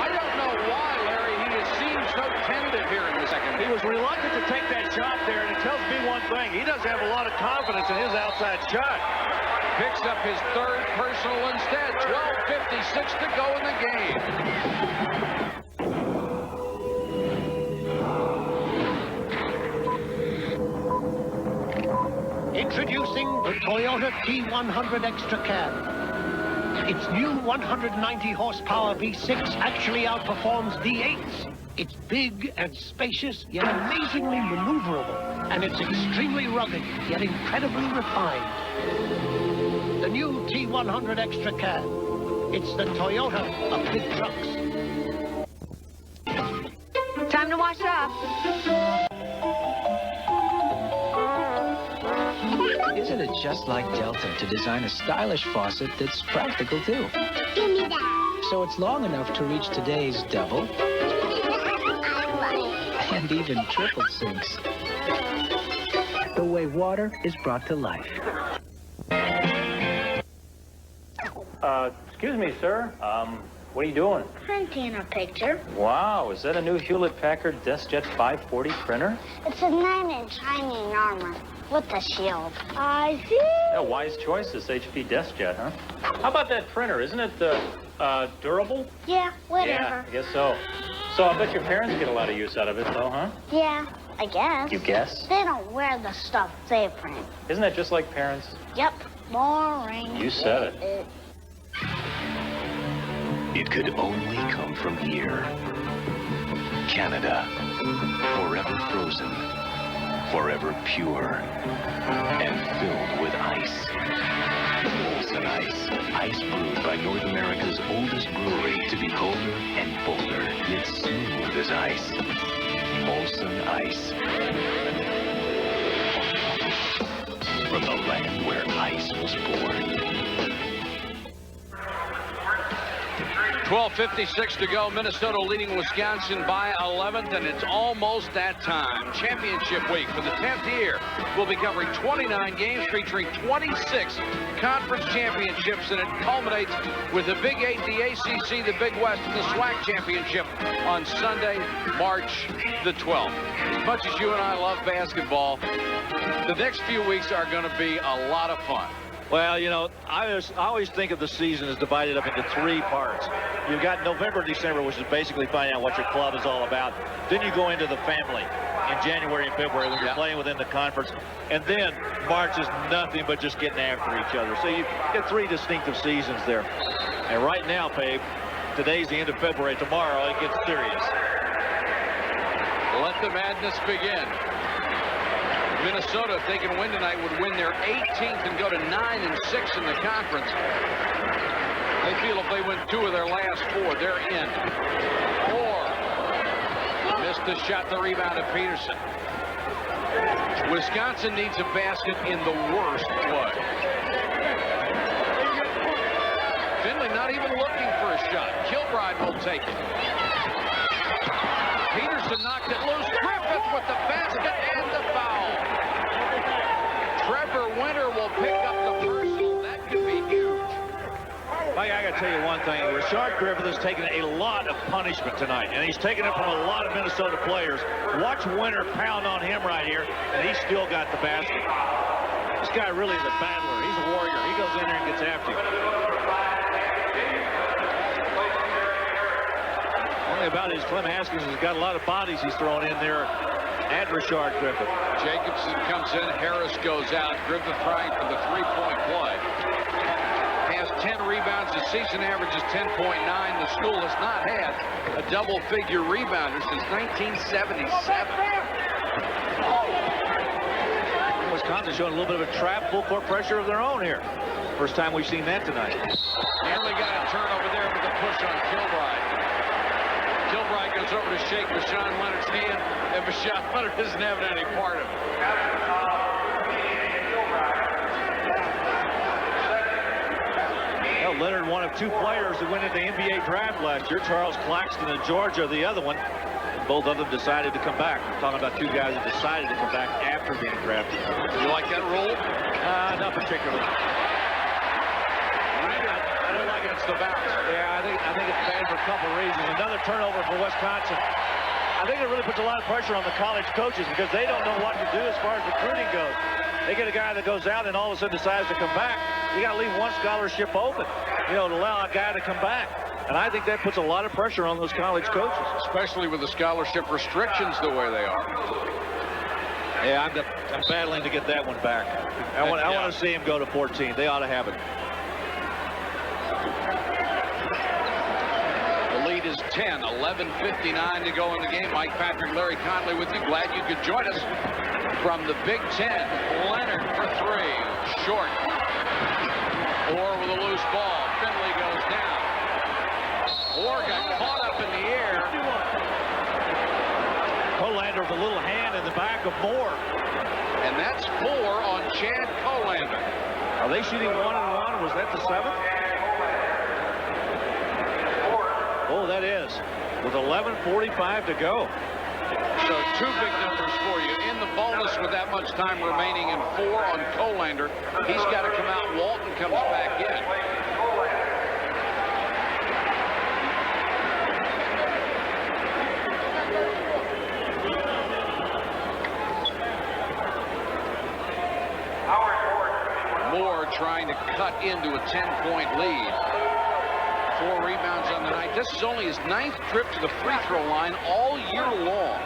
I don't know why, Larry, he has seemed so tentative here in the second. He was reluctant to take that shot there, and it tells me one thing. He doesn't have a lot of confidence in his outside shot. Picks up his third personal instead. 12:56 to go in the game. Introducing the Toyota T100 Extra Cab. Its new 190 horsepower V6 actually outperforms V8s. It's big and spacious, yet amazingly maneuverable. And it's extremely rugged, yet incredibly refined. The new T100 Extra Cab. It's the Toyota of big trucks. Time to wash up. Isn't it just like Delta to design a stylish faucet that's practical too? Give me that. So it's long enough to reach today's double and even triple sinks. The way water is brought to life. Excuse me, sir. What are you doing? Printing a picture. Wow, is that a new Hewlett-Packard DeskJet 540 printer? It's a knight in shining armor with a shield. I see. Yeah, wise choice, this HP DeskJet, huh? How about that printer? Isn't it durable? Yeah, whatever. Yeah, I guess so. So I bet your parents get a lot of use out of it, though, huh? Yeah, I guess. You guess? They don't wear the stuff they print. Isn't that just like parents? Yep, boring. You said it. It could only come from here. Canada. Forever frozen. Forever pure. And filled with ice. Molson Ice. Ice brewed by North America's oldest brewery to be colder and bolder, yet smooth as ice. Molson Ice. From the land where ice was born. 12:56 to go. Minnesota leading Wisconsin by 11th, and it's almost that time. Championship week for the 10th year. We'll be covering 29 games featuring 26 conference championships, and it culminates with the Big 8, the ACC, the Big West, and the SWAC championship on Sunday, March the 12th. As much as you and I love basketball, the next few weeks are going to be a lot of fun. Well, you know, I always think of the season as divided up into three parts. You've got November, December, which is basically finding out what your club is all about. Then you go into the family in January and February when you're playing within the conference. And then March is nothing but just getting after each other. So you get three distinctive seasons there. And right now, Babe, today's the end of February. Tomorrow, it gets serious. Let the madness begin. Minnesota, if they can win tonight, would win their 18th and go to 9-6 in the conference. They feel if they win 2 of their last 4, they're in. 4. Missed the shot, the rebound of Peterson. Wisconsin needs a basket in the worst way. Finley not even looking for a shot. Kilbride will take it. Peterson knocked it loose. Griffith with the basket and the foul. Trevor Winter will pick up the personal. That could be huge. Mike, I got to tell you one thing. Rashard Griffith has taken a lot of punishment tonight, and he's taken it from a lot of Minnesota players. Watch Winter pound on him right here, and he's still got the basket. This guy really is a battler. He's a warrior. He goes in there and gets after you. Only about his Clem Haskins has got a lot of bodies he's throwing in there at Rashard Griffith. Jacobson comes in. Harris goes out. Griffith trying for the three-point play. Has 10 rebounds. The season average is 10.9. The school has not had a double-figure rebounder since 1977. Wisconsin showing a little bit of a trap, full court pressure of their own here. First time we've seen that tonight. Nearly got a turnover there with a push on Kilbride. Kilbride goes over to shake Rashawn Leonard's hand, and Rashawn Leonard isn't having any part of it. Well, Leonard, one of 2 players that went into the NBA draft last year. Charles Claxton of Georgia, the other one. both of them decided to come back. I'm talking about two guys that decided to come back after being drafted. You like that rule? Not particularly. I don't like it. It's the bounce. Yeah, I think it's bad for a couple of reasons. Another turnover for Wisconsin. I think it really puts a lot of pressure on the college coaches because they don't know what to do as far as recruiting goes. They get a guy that goes out and all of a sudden decides to come back. You got to leave one scholarship open, to allow a guy to come back. And I think that puts a lot of pressure on those college coaches. Especially with the scholarship restrictions the way they are. Yeah, I'm battling to get that one back. I want to see him go to 14. They ought to have it. The lead is 10, 11:59 to go in the game. Mike Patrick, Larry Conley with you. Glad you could join us from the Big Ten. Leonard for three. Short. Orr with a loose ball. Finley goes down. Orr got caught up in the air. Colander with a little hand in the back of Moore. And that's 4 on Chad Colander. Are they shooting 1-1? Was that the 7th? Oh, that is. With 11:45 to go. So 2 big numbers for you. In the bonus with that much time remaining and 4 on Colander. He's got to come out. Walton comes back in. Moore trying to cut into a 10-point lead. 4 rebounds on the night. This is only his 9th trip to the free throw line all year long.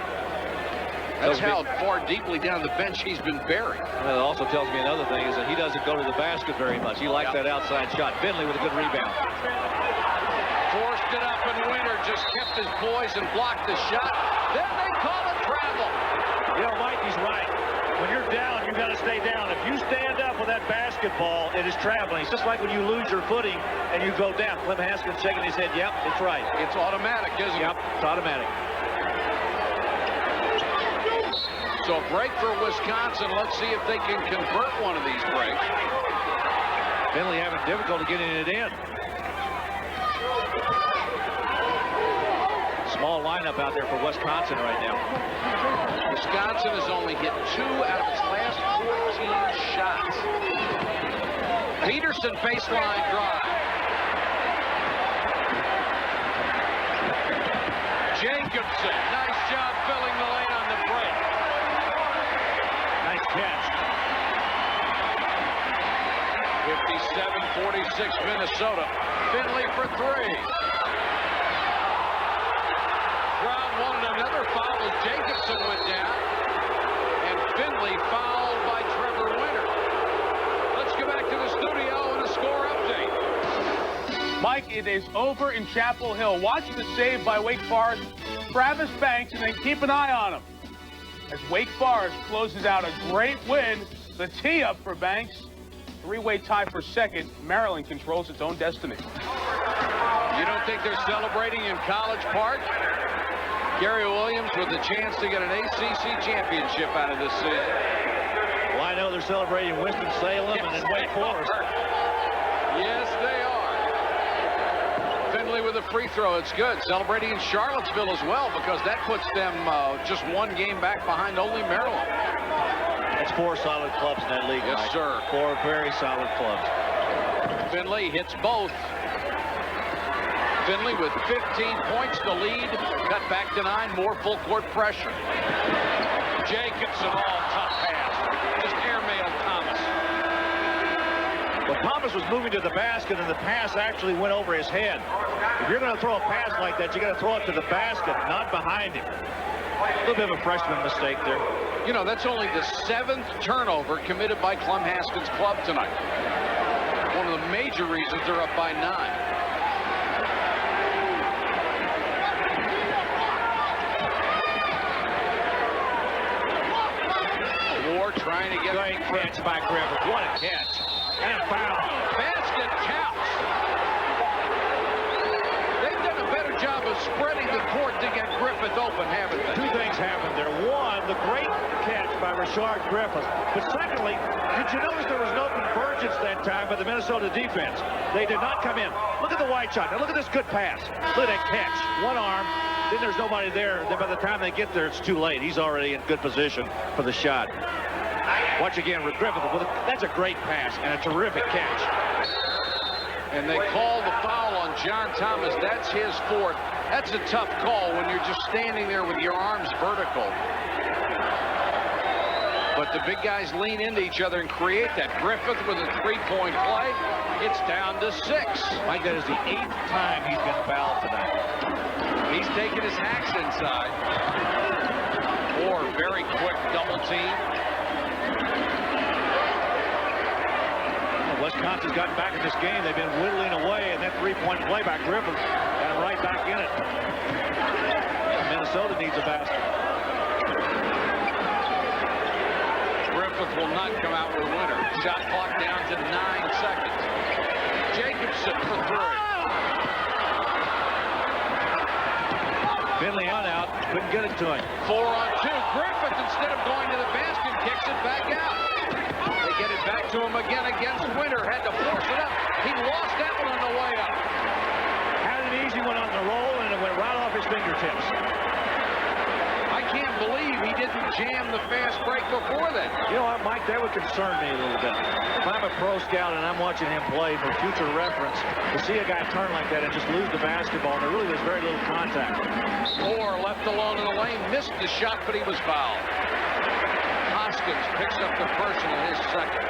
That's how far deeply down the bench he's been buried. Well, it also tells me another thing is that he doesn't go to the basket very much. He likes that outside shot. Finley with a good rebound. Forced it up, and Winter just kept his poise and blocked the shot. Then they call it travel. Mike, he's right. When you're down, you got to stay down. If you stand up with that basketball, it is traveling. It's just like when you lose your footing and you go down. Clem Haskins shaking his head. Yep, it's right. It's automatic, isn't it? Yep, it's automatic. So a break for Wisconsin. Let's see if they can convert one of these breaks. Finley having difficulty getting it in. Small lineup out there for Wisconsin right now. Wisconsin has only hit 2 out of its last 14 shots. Peterson baseline drive. Jacobson, nice job filling the lane on the break. Nice catch. 57-46 Minnesota. Finley for 3. Crowd wanted another foul as Jacobson went down. And Finley fouled by Trevor Winter. Let's go back to the studio and a score update. Mike, it is over in Chapel Hill. Watch the save by Wake Forest, Travis Banks, and then keep an eye on him. As Wake Forest closes out a great win, the tee up for Banks. 3-way tie for second. Maryland controls its own destiny. You don't think they're celebrating in College Park? Gary Williams with the chance to get an ACC championship out of this season. Well, I know they're celebrating Winston-Salem and then Wake Forest. Yes, they are. Finley with a free throw. It's good. Celebrating in Charlottesville as well because that puts them just 1 game back behind only Maryland. That's 4 solid clubs in that league. Yes, Mike. sir. 4 very solid clubs. Finley hits both. Finley with 15 points to lead. Cut back to 9. More full court pressure. Jacobson, tough pass. Just airmailed Thomas. Well, Thomas was moving to the basket, and the pass actually went over his head. If you're going to throw a pass like that, you got to throw it to the basket, not behind him. A little bit of a freshman mistake there. That's only the 7th turnover committed by Clem Haskins' club tonight. One of the major reasons they're up by 9. Moore trying to get great catch by Griffith. What a catch. And a foul. Basket counts. They've done a better job of spreading the court to get Griffith open, haven't they? 2 things happened there. One, the great catch by Rashard Griffith. But secondly, did you notice there was no convergence that time by the Minnesota defense? They did not come in. Look at the wide shot. Now look at this good pass. Look at that catch. One arm. then there's nobody there. Then by the time they get there, it's too late. He's already in good position for the shot. Watch again with Griffith. That's a great pass and a terrific catch. And they call the foul on John Thomas. That's his fourth. That's a tough call when you're just standing there with your arms vertical. But the big guys lean into each other and create that. Griffith with a three-point play. It's down to 6. Mike, that is the 8th time he's been fouled tonight. He's taking his hacks inside. Or very quick double team. Wisconsin's gotten back in this game. They've been whittling away, and that three-point play by Griffith got him right back in it. Minnesota needs a basket. Griffith will not come out with a winner. Shot clock down to 9 seconds. Jacobson for 3. Finley on out, couldn't get it to him. 4 on 2. Griffith, instead of going to the basket, kicks it back out. They get it back to him again against Winter. Had to force it up. He lost that one on the way up. Had an easy one on the roll, and it went right off his fingertips. I can't believe he didn't jam the fast break before that. You know what, Mike, that would concern me a little bit. If I'm a pro scout and I'm watching him play for future reference, to see a guy turn like that and just lose the basketball, and there really was very little contact. Moore left alone in the lane, missed the shot, but he was fouled. Hoskins picks up the personal, his second.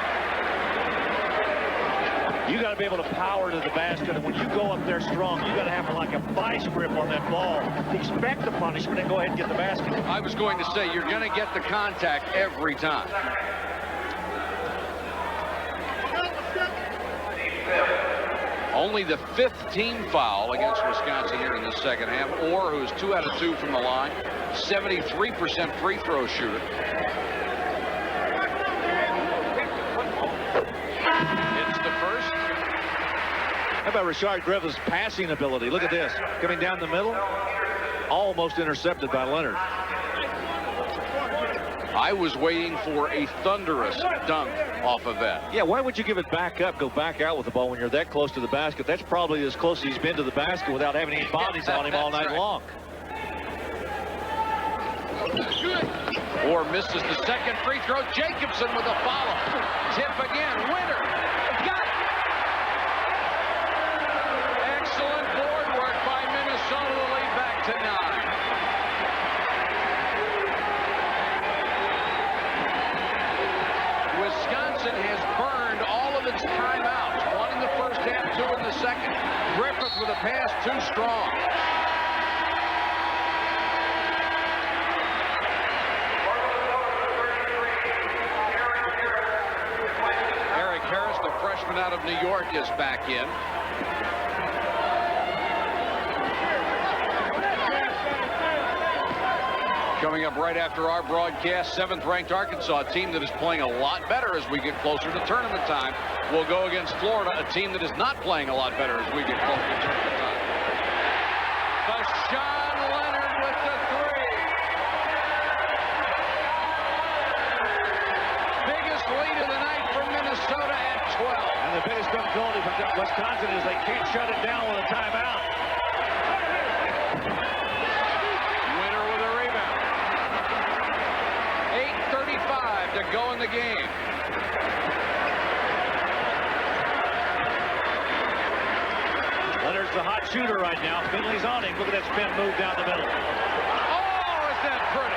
You got to be able to power to the basket, and when you go up there strong, you got to have like a vice grip on that ball. Expect the punishment and go ahead and get the basket. I was going to say, you're going to get the contact every time. Only the 5th team foul against Wisconsin here in the second half. Orr, who's 2 out of 2 from the line, 73% free throw shooter. It's the first. How about Rashard Griffith's passing ability? Look at this. Coming down the middle, almost intercepted by Leonard. I was waiting for a thunderous dunk off of that. Yeah, why would you give it back up, go back out with the ball when you're that close to the basket? That's probably as close as he's been to the basket without having any bodies on him all night long. Orr misses the second free throw. Jacobson with a follow. Tip again. Winter. Got it. Excellent board work by Minnesota to lead back to 9. Wisconsin has burned all of its timeouts. 1 in the first half, 2 in the second. Griffith with a pass too strong. Freshman out of New York is back in. Coming up right after our broadcast, 7th-ranked Arkansas, a team that is playing a lot better as we get closer to tournament time. We'll go against Florida, a team that is not playing a lot better as we get closer to tournament time. Sean Leonard with the 3. Biggest lead of the night for Minnesota at 12. And the biggest difficulty for Wisconsin is they can't shut it down with a timeout. Winter with a rebound. 8:35 to go in the game. Leonard's the hot shooter right now. Finley's on him. Look at that spin move down the middle. Oh, is that pretty?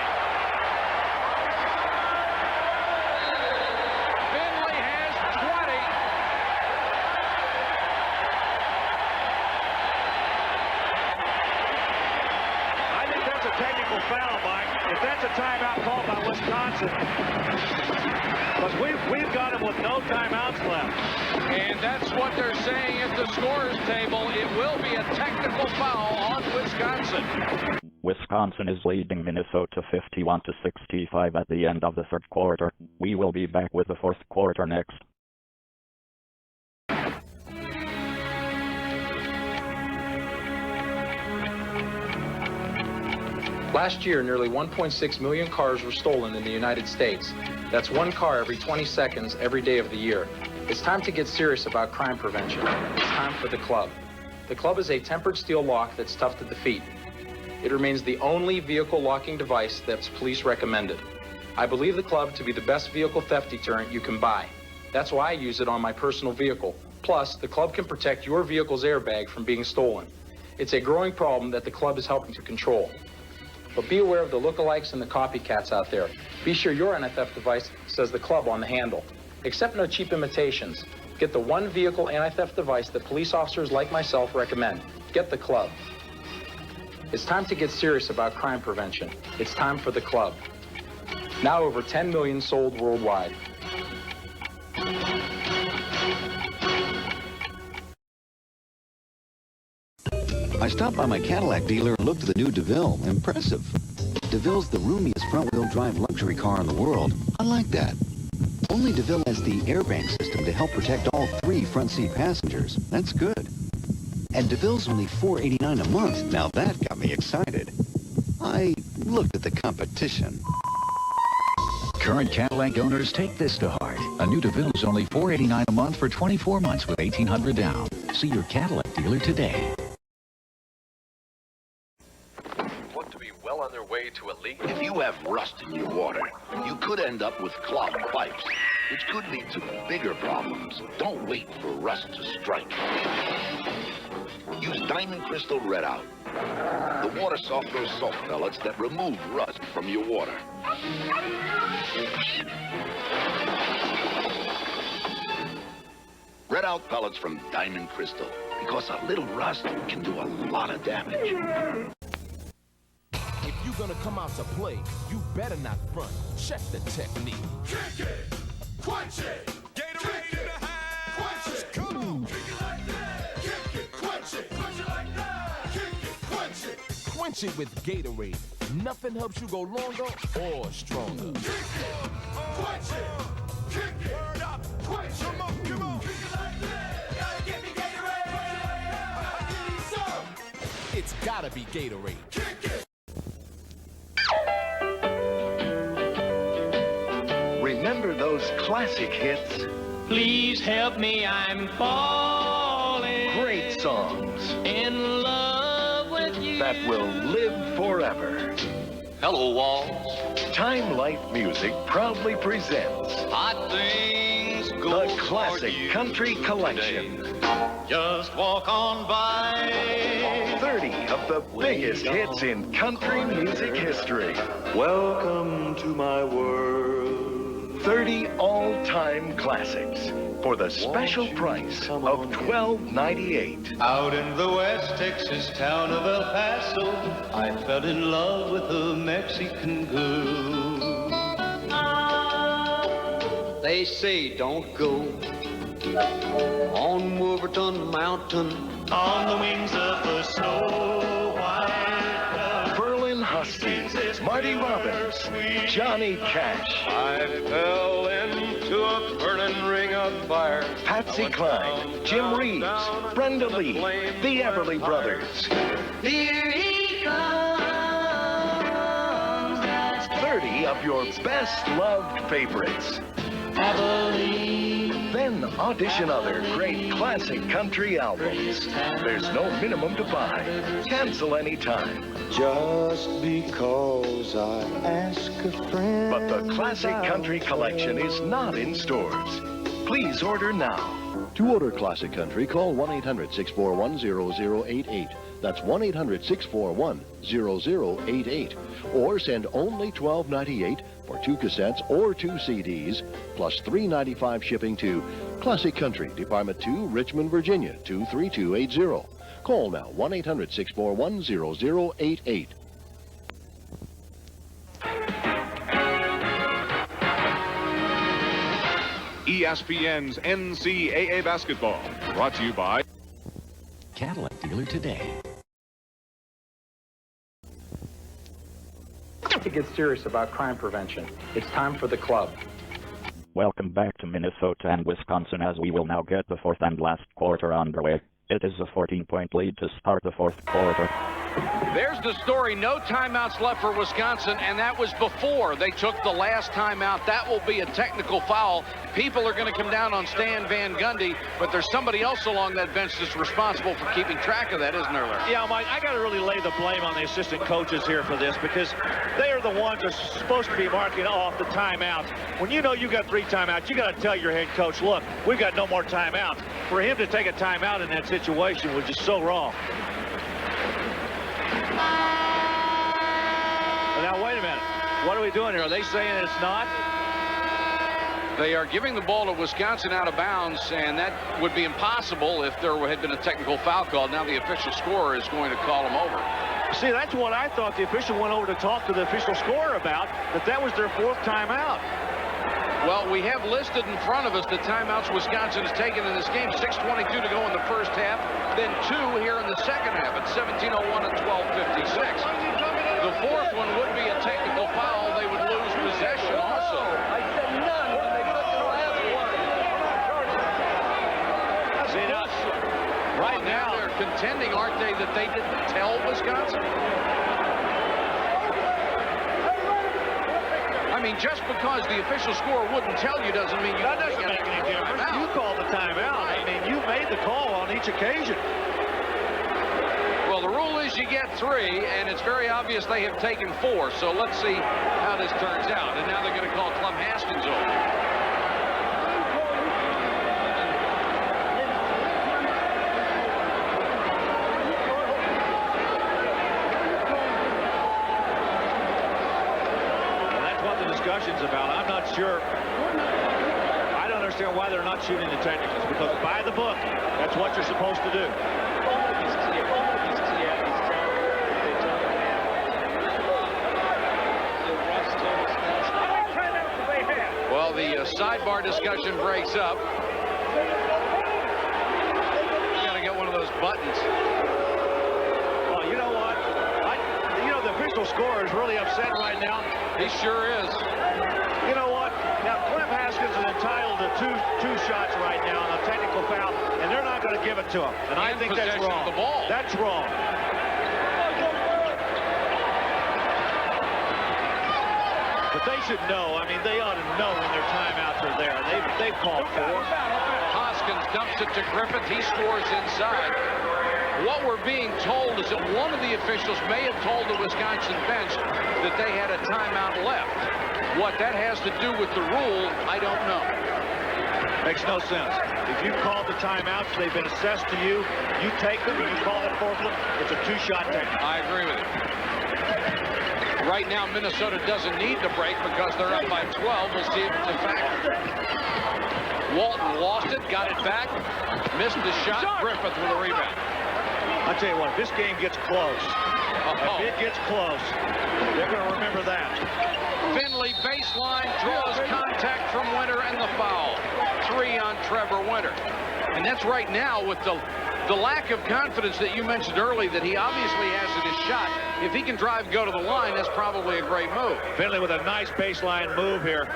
Foul, Mike. If that's a timeout called by Wisconsin, because we've got him with no timeouts left. And that's what they're saying at the scorer's table. It will be a technical foul on Wisconsin. Wisconsin is leading Minnesota 51-65 at the end of the third quarter. We will be back with the fourth quarter next. Last year, nearly 1.6 million cars were stolen in the United States. That's 1 car every 20 seconds every day of the year. It's time to get serious about crime prevention. It's time for the club. The club is a tempered steel lock that's tough to defeat. It remains the only vehicle locking device that's police recommended. I believe the club to be the best vehicle theft deterrent you can buy. That's why I use it on my personal vehicle. Plus, the club can protect your vehicle's airbag from being stolen. It's a growing problem that the club is helping to control. But be aware of the lookalikes and the copycats out there. Be sure your anti-theft device says the club on the handle. Accept no cheap imitations. Get the one vehicle anti-theft device that police officers like myself recommend. Get the club. It's time to get serious about crime prevention. It's time for the club. Now over 10 million sold worldwide. I stopped by my Cadillac dealer and looked at the new DeVille. Impressive. DeVille's the roomiest front-wheel drive luxury car in the world. I like that. Only DeVille has the airbag system to help protect all 3 front seat passengers. That's good. And DeVille's only $489 a month. Now that got me excited. I looked at the competition. Current Cadillac owners, take this to heart. A new DeVille is only $489 a month for 24 months with $1,800 down. See your Cadillac dealer today. Want to be well on their way to a leak? If you have rust in your water, you could end up with clogged pipes, which could lead to bigger problems. Don't wait for rust to strike. Use Diamond Crystal Red Out, the water softener salt pellets that remove rust from your water. Red Out pellets from Diamond Crystal, because a little rust can do a lot of damage. If you're gonna come out to play, you better not front. Check the technique. Kick it, quench it, Gatorade in the house. Quench it, come on. Kick it like that. Kick it, quench it like that. Kick it, quench it. Quench it with Gatorade. Nothing helps you go longer or stronger. Kick it, quench it, kick it, word up, quench it. Come on, come on. Kick it like that. Gotta get me Gatorade. Gotta give me some. It's gotta be Gatorade. Kick it. Remember those classic hits? Please help me, I'm falling. Great songs in love with you. that will live forever. Hello, walls. Time Life Music proudly presents Hot things go the Classic Country Collection. Just walk on by. 30 of the biggest hits in country music history. Welcome to my world. 30 all-time classics for the special price of $12.98. Out in the West Texas town of El Paso, I fell in love with a Mexican girl. They say don't go on Wolverton Mountain on the wings of the snow white. Berlin Huskies, Marty Robbins, Johnny Cash. I fell into a burning ring of fire. Patsy Cline, Jim Reeves, Brenda Lee, the Everly Brothers. Here he comes. 30 of your best loved favorites. Then audition other great classic country albums. There's no minimum to buy. Cancel anytime. Just because I ask a friend. But the Classic Country Collection is not in stores. Please order now. To order Classic Country, call 1-800-641-0088. That's 1-800-641-0088. Or send only $12.98 for 2 cassettes or 2 CDs, plus $3.95 shipping to Classic Country, Department 2, Richmond, Virginia, 23280. Call now, 1-800-641-0088. ESPN's NCAA basketball, brought to you by Cadillac dealer today. To get serious about crime prevention, it's time for the club. Welcome back to Minnesota and Wisconsin as we will now get the fourth and last quarter underway. It is a 14-point lead to start the fourth quarter. There's the story. No timeouts left for Wisconsin, and that was before they took the last timeout. That will be a technical foul. People are going to come down on Stan Van Gundy, but there's somebody else along that bench that's responsible for keeping track of that, isn't there, Larry? Yeah, Mike, I got to really lay the blame on the assistant coaches here for this, because they are the ones that are supposed to be marking off the timeouts. When you know you got 3 timeouts, you got to tell your head coach, look, we've got no more timeouts. For him to take a timeout in that situation was just so wrong. Now, wait a minute. What are we doing here? Are they saying it's not? They are giving the ball to Wisconsin out of bounds, and that would be impossible if there had been a technical foul call. Now the official scorer is going to call him over. See, that's what I thought. The official went over to talk to the official scorer about, that was their 4th timeout. Well, we have listed in front of us the timeouts Wisconsin has taken in this game. 6:22 to go in the first half, then 2 here in the second half at 17:01 and 12:56. The 4th one would be a technical foul. They would lose possession also. I said none when they took the last one. See, now, right now they're contending, aren't they, that they didn't tell Wisconsin? I mean, just because the official scorer wouldn't tell you doesn't mean you that doesn't make any difference. You called the timeout. I mean, you made the call on each occasion. Well, the rule is you get 3, and it's very obvious they have taken 4. So let's see how this turns out. And now they're going to call Clem Haskins over. About. I'm not sure. I don't understand why they're not shooting the technicals, because by the book, that's what you're supposed to do. Well, the sidebar discussion breaks up. You got to get one of those buttons. Well, you know what? The official scorer is really upset right now. He sure is. You know what? Now, Clem Haskins is entitled to two shots right now on a technical foul, and they're not going to give it to him. And I think that's wrong. The ball. That's wrong. But they should know. I mean, they ought to know when their timeouts are there. They've called for. Hoskins dumps it to Griffith. He scores inside. What we're being told is that one of the officials may have told the Wisconsin bench that they had a timeout left. What that has to do with the rule, I don't know. Makes no sense. If you called the timeouts, they've been assessed to you. You take them and you call it 4th one. It's a 2-shot technical. I agree with you. Right now, Minnesota doesn't need to break because they're up by 12. We'll see if it's a factor. Walton lost it, got it back, missed the shot. Griffith with a rebound. I'll tell you what, if this game gets close, if it gets close, they're going to remember that. Finley baseline, draws contact from Winter, and the foul. 3 on Trevor Winter. And that's right now with the lack of confidence that you mentioned early that he obviously has in his shot. If he can drive, go to the line, that's probably a great move. Finley with a nice baseline move here.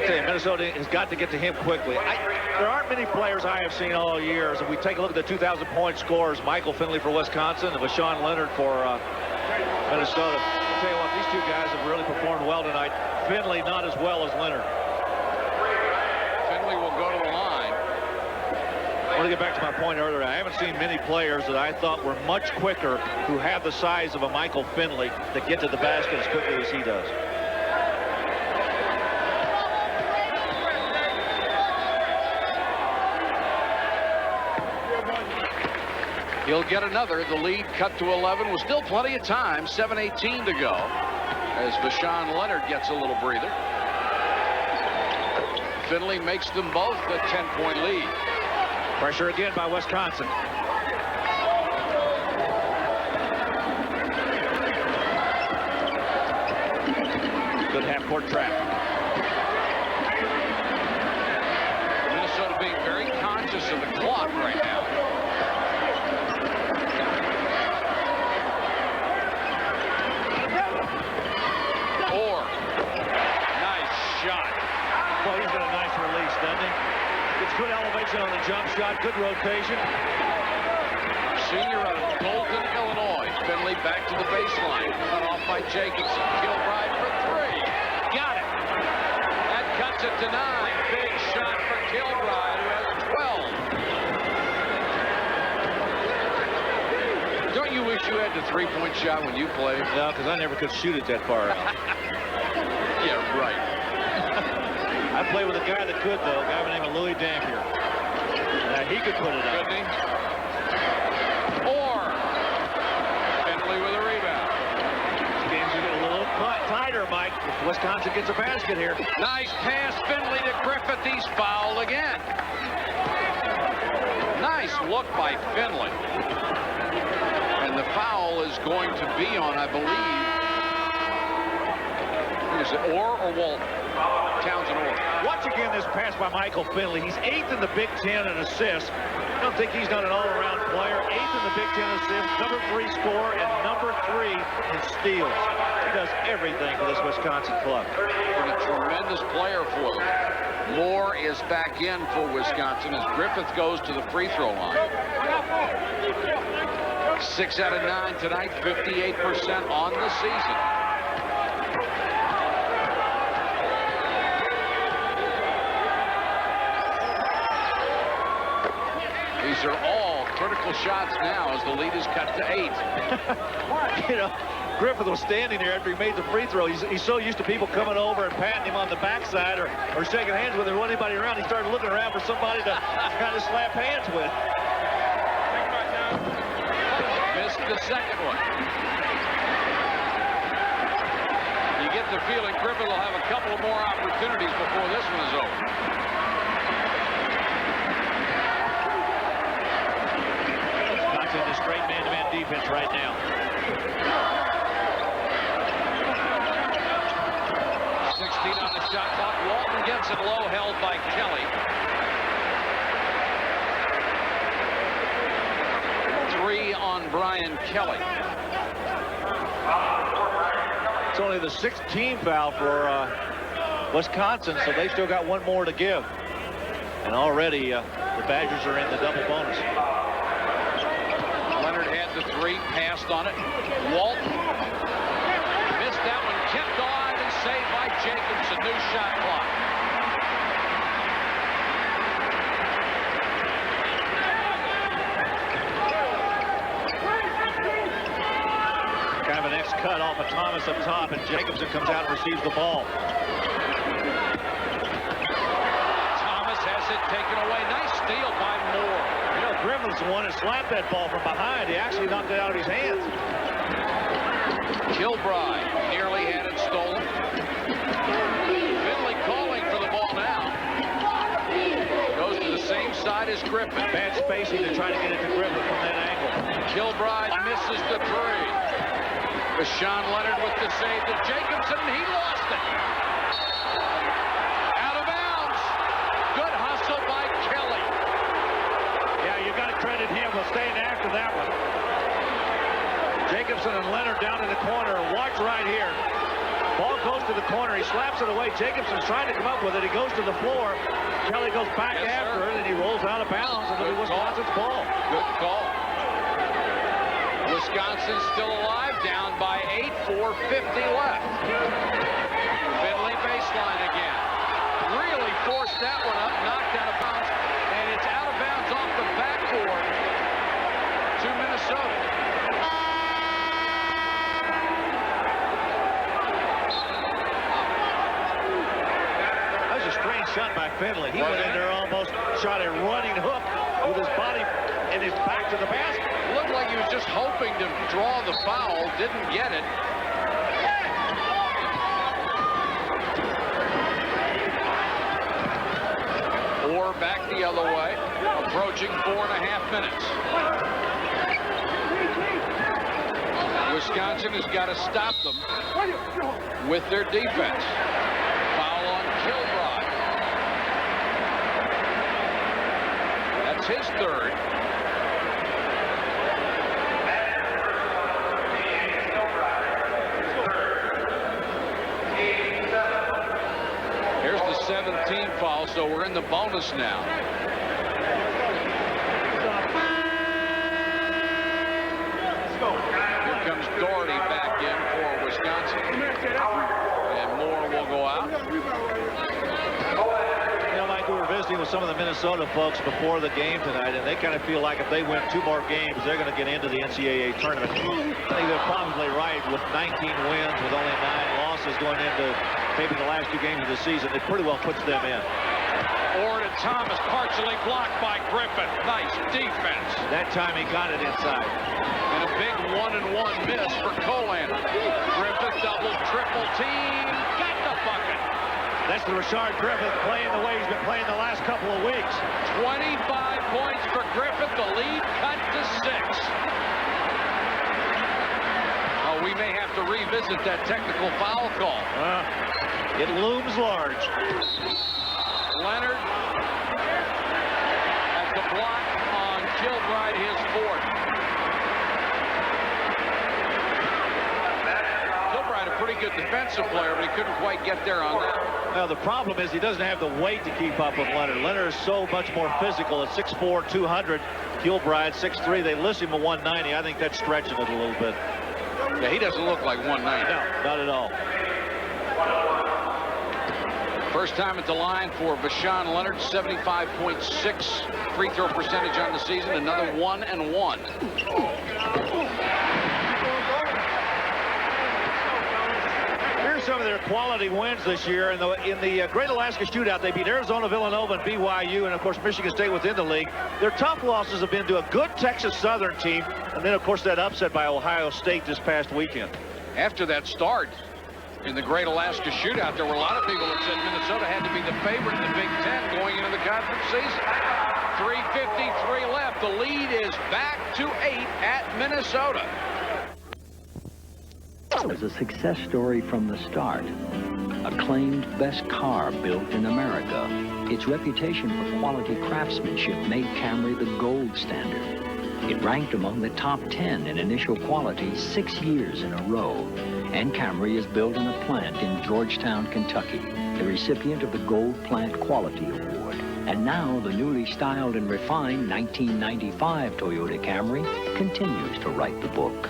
Minnesota has got to get to him quickly. There aren't many players I have seen all years. If we take a look at the 2,000-point scores, Michael Finley for Wisconsin and Vashawn Leonard for Minnesota. I'll tell you what, these 2 guys have really performed well tonight. Finley not as well as Leonard. Finley will go to the line. I want to get back to my point earlier. I haven't seen many players that I thought were much quicker who have the size of a Michael Finley that get to the basket as quickly as he does. He'll get another. The lead cut to 11 with still plenty of time. 7:18 to go as Vashawn Leonard gets a little breather. Finley makes them both a 10-point lead. Pressure again by Wisconsin. Good half-court trap. Minnesota being very conscious of the clock right now. Good elevation on the jump shot, good rotation. Senior out of Golden, Illinois. Finley back to the baseline. Cut off by Jacobson. Kilbride for three. Got it. That cuts it to 9. Big shot for Kilbride, who has 12. Don't you wish you had the three-point shot when you played? No, because I never could shoot it that far. Yeah, right. I played with a guy that could, though, a guy by the name of Louis Dampier. He could put it up. Couldn't he? Or Finley with a rebound. This game's going to get a little tighter, Mike, if Wisconsin gets a basket here. Nice pass, Finley to Griffith. He's fouled again. Nice look by Finley. And the foul is going to be on, I believe, who is it, Orr or Walton? Townsend Orr. Watch again this pass by Michael Finley. He's 8th in the Big Ten in assists. I don't think he's not an all-around player. 8th in the Big Ten assists, number 3 scorer, and number 3 in steals. He does everything for this Wisconsin club. Been a tremendous player for them. Moore is back in for Wisconsin as Griffith goes to the free throw line. 6 out of 9 tonight, 58% on the season. These are all critical shots now as the lead is cut to 8. You know, Griffith was standing there after he made the free throw. He's so used to people coming over and patting him on the backside or shaking hands with him. There wasn't anybody around. He started looking around for somebody to kind of slap hands with. Missed the second one. You get the feeling Griffith will have a couple of more opportunities before this one is over. Scott's in the straight man-to-man defense right now. 16 on the shot clock. Walton gets it low, held by Kelly. 3 on Brian Kelly. It's only the 6th team foul for Wisconsin, so they still got one more to give. And already the Badgers are in the double bonus. Leonard had the 3, passed on it. Walton missed that one, kept on, and saved by Jacobson. New shot clock. Kind of an X-cut off of Thomas up top, and Jacobson comes out and receives the ball. Thomas has it taken away. Nice steal by Moore. You know, Griffith's the one that slapped that ball from behind. He actually knocked it out of his hands. Kilbride nearly had it stolen. Finley calling for the ball now. Goes to the same side as Griffith. Bad spacing to try to get it to Griffith from that angle. Kilbride misses the 3. Rashawn Leonard with the save to Jacobson. He lost it. Out of bounds. Good hustle by Kelly. Yeah, you got to credit him for staying after that one. Jacobson and Leonard down in the corner. Watch right here. Ball goes to the corner. He slaps it away. Jacobson's trying to come up with it. He goes to the floor. Kelly goes back after it, and he rolls out of bounds. And it'll be Wisconsin's ball. Good call. Wisconsin's still alive, down by 8, 4:50 left. Finley baseline again. Really forced that one up, knocked out of bounds, and it's out of bounds off the backboard to Minnesota. That was a strange shot by Finley. He went in there, almost shot a running hook with his body and his back to the basket. Looked like he was just hoping to draw the foul, didn't get it. Or back the other way, approaching 4.5 minutes. Wisconsin has got to stop them with their defense. Foul on Kilbride. That's his 3rd. Here's the 17th foul, so we're in the bonus now. Here Doherty back in for Wisconsin. And Moore will go out. You know, Mike, we were visiting with some of the Minnesota folks before the game tonight, and they kind of feel like if they win 2 more games, they're going to get into the NCAA tournament. I think they're probably right with 19 wins with only 9 losses going into maybe the last 2 games of the season. It pretty well puts them in. Orr to Thomas, partially blocked by Griffith. Nice defense. That time he got it inside. And a big 1-and-1 miss for Colander. Griffith double, triple team. Got the bucket. That's the Rashard Griffith playing the way he's been playing the last couple of weeks. 25 points for Griffith. The lead cut to 6. Oh, we may have to revisit that technical foul call. It looms large. Leonard at the block on Kilbride, his 4th. Kilbride, a pretty good defensive player, but he couldn't quite get there on that. Well, the problem is he doesn't have the weight to keep up with Leonard. Leonard is so much more physical at 6'4", 200. Kilbride, 6'3". They list him at 190. I think that's stretching it a little bit. Yeah, he doesn't look like 190. No, not at all. First time at the line for Vashawn Leonard, 75.6 free throw percentage on the season, another 1-and-1. Here's some of their quality wins this year. In the Great Alaska Shootout, they beat Arizona, Villanova, and BYU, and of course Michigan State within the league. Their tough losses have been to a good Texas Southern team, and then of course that upset by Ohio State this past weekend. After that start in the Great Alaska Shootout, there were a lot of people that said Minnesota had to be the favorite in the Big Ten going into the conference season. 3:53 left. The lead is back to 8 at Minnesota. It was a success story from the start. Acclaimed best car built in America. Its reputation for quality craftsmanship made Camry the gold standard. It ranked among the top 10 in initial quality 6 years in a row. And Camry is built in a plant in Georgetown, Kentucky, the recipient of the Gold Plant Quality Award. And now the newly styled and refined 1995 Toyota Camry continues to write the book.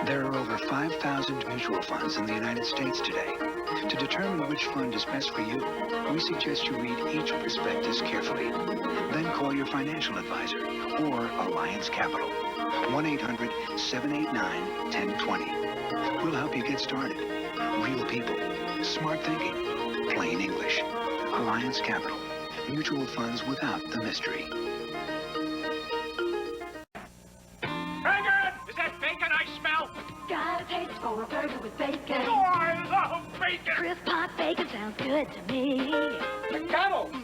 There are over 5,000 mutual funds in the United States today. To determine which fund is best for you, we suggest you read each prospectus carefully. Then call your financial advisor or Alliance Capital. 1-800-789-1020. We'll help you get started. Real people, smart thinking, plain English. Alliance Capital. Mutual funds without the mystery. Bacon! Is that bacon I smell? Got a taste for a burger with bacon. Oh, I love bacon! Crisp hot bacon sounds good to me. McDonald's!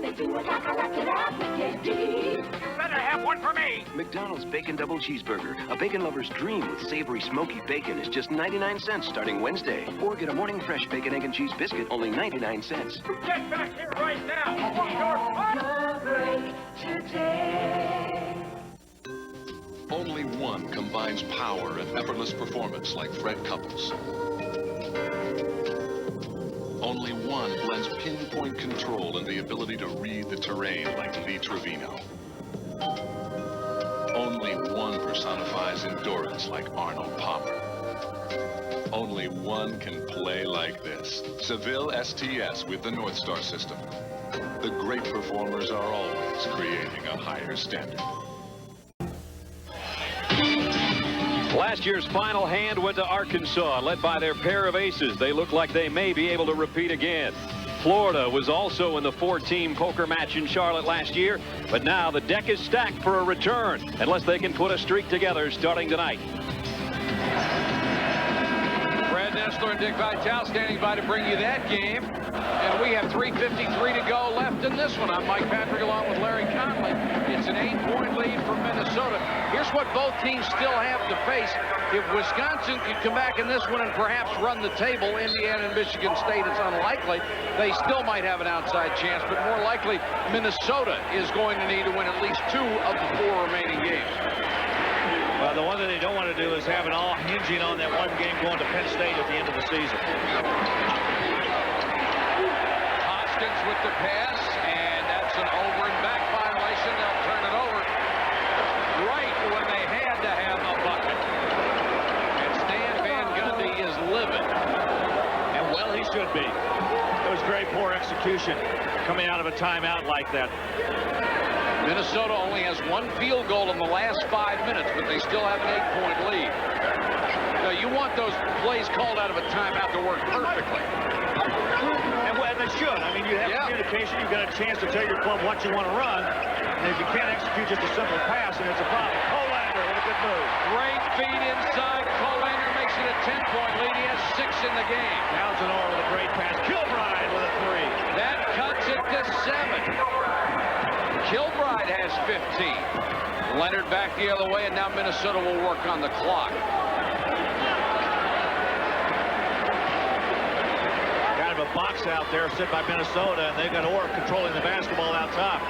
They do it like I like it out with You better have one for me! McDonald's Bacon Double Cheeseburger. A bacon lover's dream with savory, smoky bacon is just 99 cents starting Wednesday. Or get a morning fresh bacon, egg, and cheese biscuit, only 99 cents. Get back here right now! Your break today. Only one combines power and effortless performance like Fred Couples. Only one blends pinpoint control and the ability to read the terrain like Lee Trevino. Only one personifies endurance like Arnold Palmer. Only one can play like this. Seville STS with the North Star system. The great performers are always creating a higher standard. Last year's final hand went to Arkansas, led by their pair of aces. They look like they may be able to repeat again. Florida was also in the 4-team poker match in Charlotte last year, but now the deck is stacked for a return, unless they can put a streak together starting tonight. Brad Nessler and Dick Vitale standing by to bring you that game. And we have 3:53 to go left in this one. I'm Mike Patrick along with Larry Conley. It's an 8-point lead for Minnesota. Here's what both teams still have to face. If Wisconsin could come back in this one and perhaps run the table, Indiana and Michigan State, it's unlikely. They still might have an outside chance, but more likely Minnesota is going to need to win at least 2 of the 4 remaining games. Well, the one that they don't want to do is have it all hinging on that one game going to Penn State at the end of the season. Hoskins with the pass, and that's an over and back violation. They'll turn it over. be. It was very poor execution coming out of a timeout like that. Minnesota only has one field goal in the last 5 minutes, but they still have an 8-point lead. Now, you want those plays called out of a timeout to work perfectly. And they should. I mean, you have communication. You've got a chance to tell your club what you want to run. And if you can't execute just a simple pass, then it's a problem. Colander with a good move. Great feed inside. Colander makes it a 10-point lead. He has 6 in the game. Townsend with a great pass. Kilbride with a 3. That cuts it to 7. Kilbride has 15. Leonard back the other way, and now Minnesota will work on the clock. Kind of a box out there set by Minnesota, and they've got Orr controlling the basketball out top.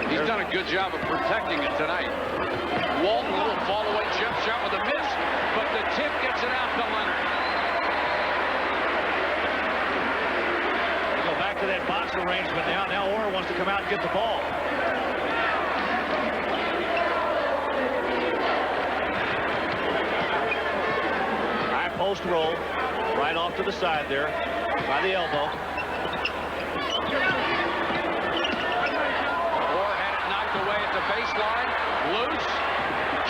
He's done a good job of protecting it tonight. Walton, a little fall-away jump shot with a miss, but the tip gets it out to Leonard. Go back to that box arrangement now. Now Orr wants to come out and get the ball. High post roll, right off to the side there, by the elbow. Orr had it knocked away at the baseline. Loose.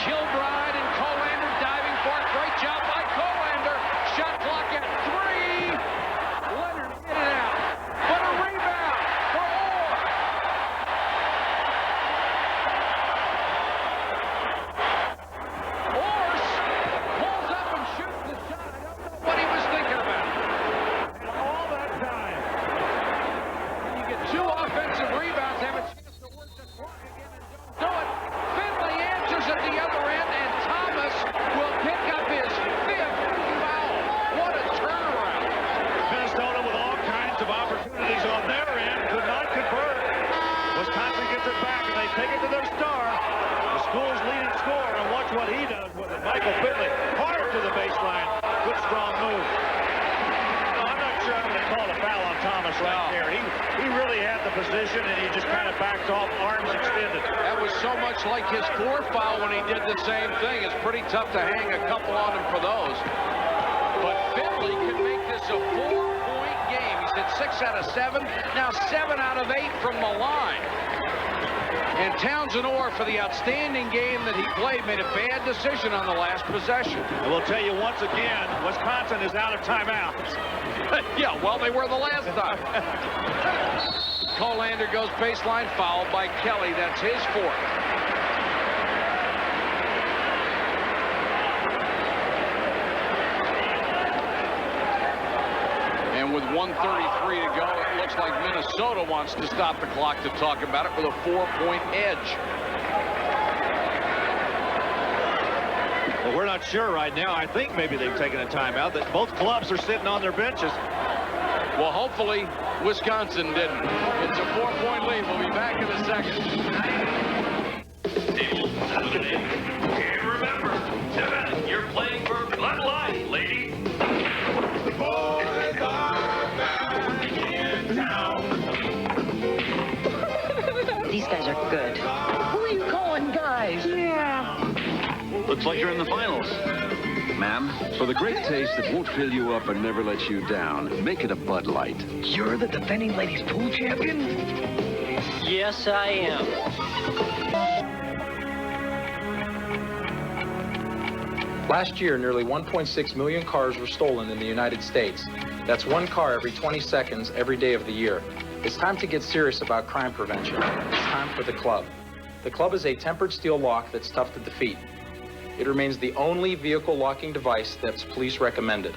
Kilbride and Colander diving for it. Great job by Colander. Shot clock at 3. Leonard in and out. But a rebound for Orr. Orr pulls up and shoots the shot. I don't know what he was thinking about. And all that time, when you get 2 offensive rebounds, have a chance to work the clock again and don't do it. Finley answers at the other end, and Thomas will pick up his 5th foul. What a turnaround. Minnesota with all kinds of opportunities on their end could not convert. Wisconsin gets it back, and they take it to their star, the school's leading scorer, and watch what he does with it. Michael Finley, hard to the baseline. Good, strong move. No, I'm not sure I'm going to call a foul on Thomas right there. He really had the position, and he just kind of backed off, arms extended. That was so much like his 4th foul when he did the same thing. It's pretty tough to hang a couple on him for those. But Finley could make this a 4-point game. He's hit 6 out of 7, now 7 out of 8 from the line. And Townsend Orr, for the outstanding game that he played, made a bad decision on the last possession. I will tell you once again, Wisconsin is out of timeouts. Yeah, well, they were the last time. Colander goes baseline, fouled by Kelly. That's his 4th. And with 1:33 to go, it looks like Minnesota wants to stop the clock to talk about it with a 4-point edge. Well, we're not sure right now. I think maybe they've taken a timeout. That both clubs are sitting on their benches. Well, hopefully Wisconsin didn't. It's a 4-point lead. We'll be back in a second. And remember, you're playing for Bud Light, lady. The boys are back in town. These guys are good. Who are you calling guys? Yeah. Looks like you're in the finals. Ma'am, for the great taste that won't fill you up and never let you down, make it a Bud Light. You're the defending ladies pool champion? Yes, I am. Last year, nearly 1.6 million cars were stolen in the United States. That's 1 car every 20 seconds every day of the year. It's time to get serious about crime prevention. It's time for the club. The club is a tempered steel lock that's tough to defeat. It remains the only vehicle locking device that's police recommended.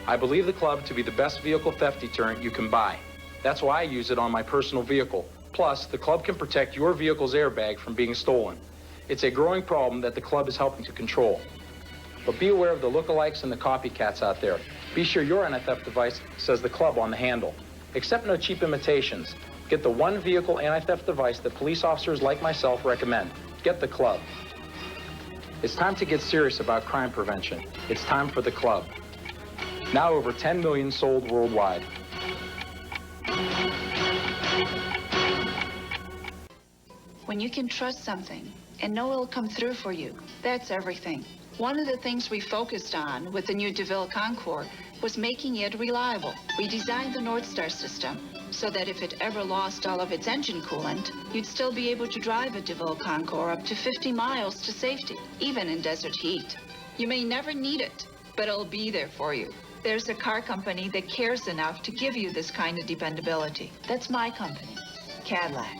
I believe the club to be the best vehicle theft deterrent you can buy. That's why I use it on my personal vehicle. Plus, the club can protect your vehicle's airbag from being stolen. It's a growing problem that the club is helping to control. But be aware of the lookalikes and the copycats out there. Be sure your anti-theft device says the club on the handle. Accept no cheap imitations. Get the one vehicle anti-theft device that police officers like myself recommend. Get the club. It's time to get serious about crime prevention. It's time for the club. Now over 10 million sold worldwide. When you can trust something and know it'll come through for you, that's everything. One of the things we focused on with the new DeVille Concours was making it reliable. We designed the North Star system so that if it ever lost all of its engine coolant, you'd still be able to drive a DeVille Concours up to 50 miles to safety, even in desert heat. You may never need it, but it'll be there for you. There's a car company that cares enough to give you this kind of dependability. That's my company, Cadillac.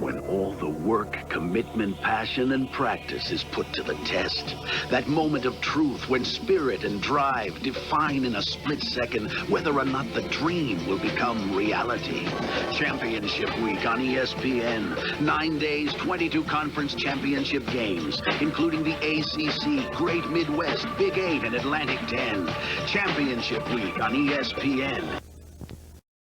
When all the work, commitment, passion, and practice is put to the test. That moment of truth when spirit and drive define in a split second whether or not the dream will become reality. Championship Week on ESPN. 9 days, 22 conference championship games, including the ACC, Great Midwest, Big 8, and Atlantic 10. Championship Week on ESPN.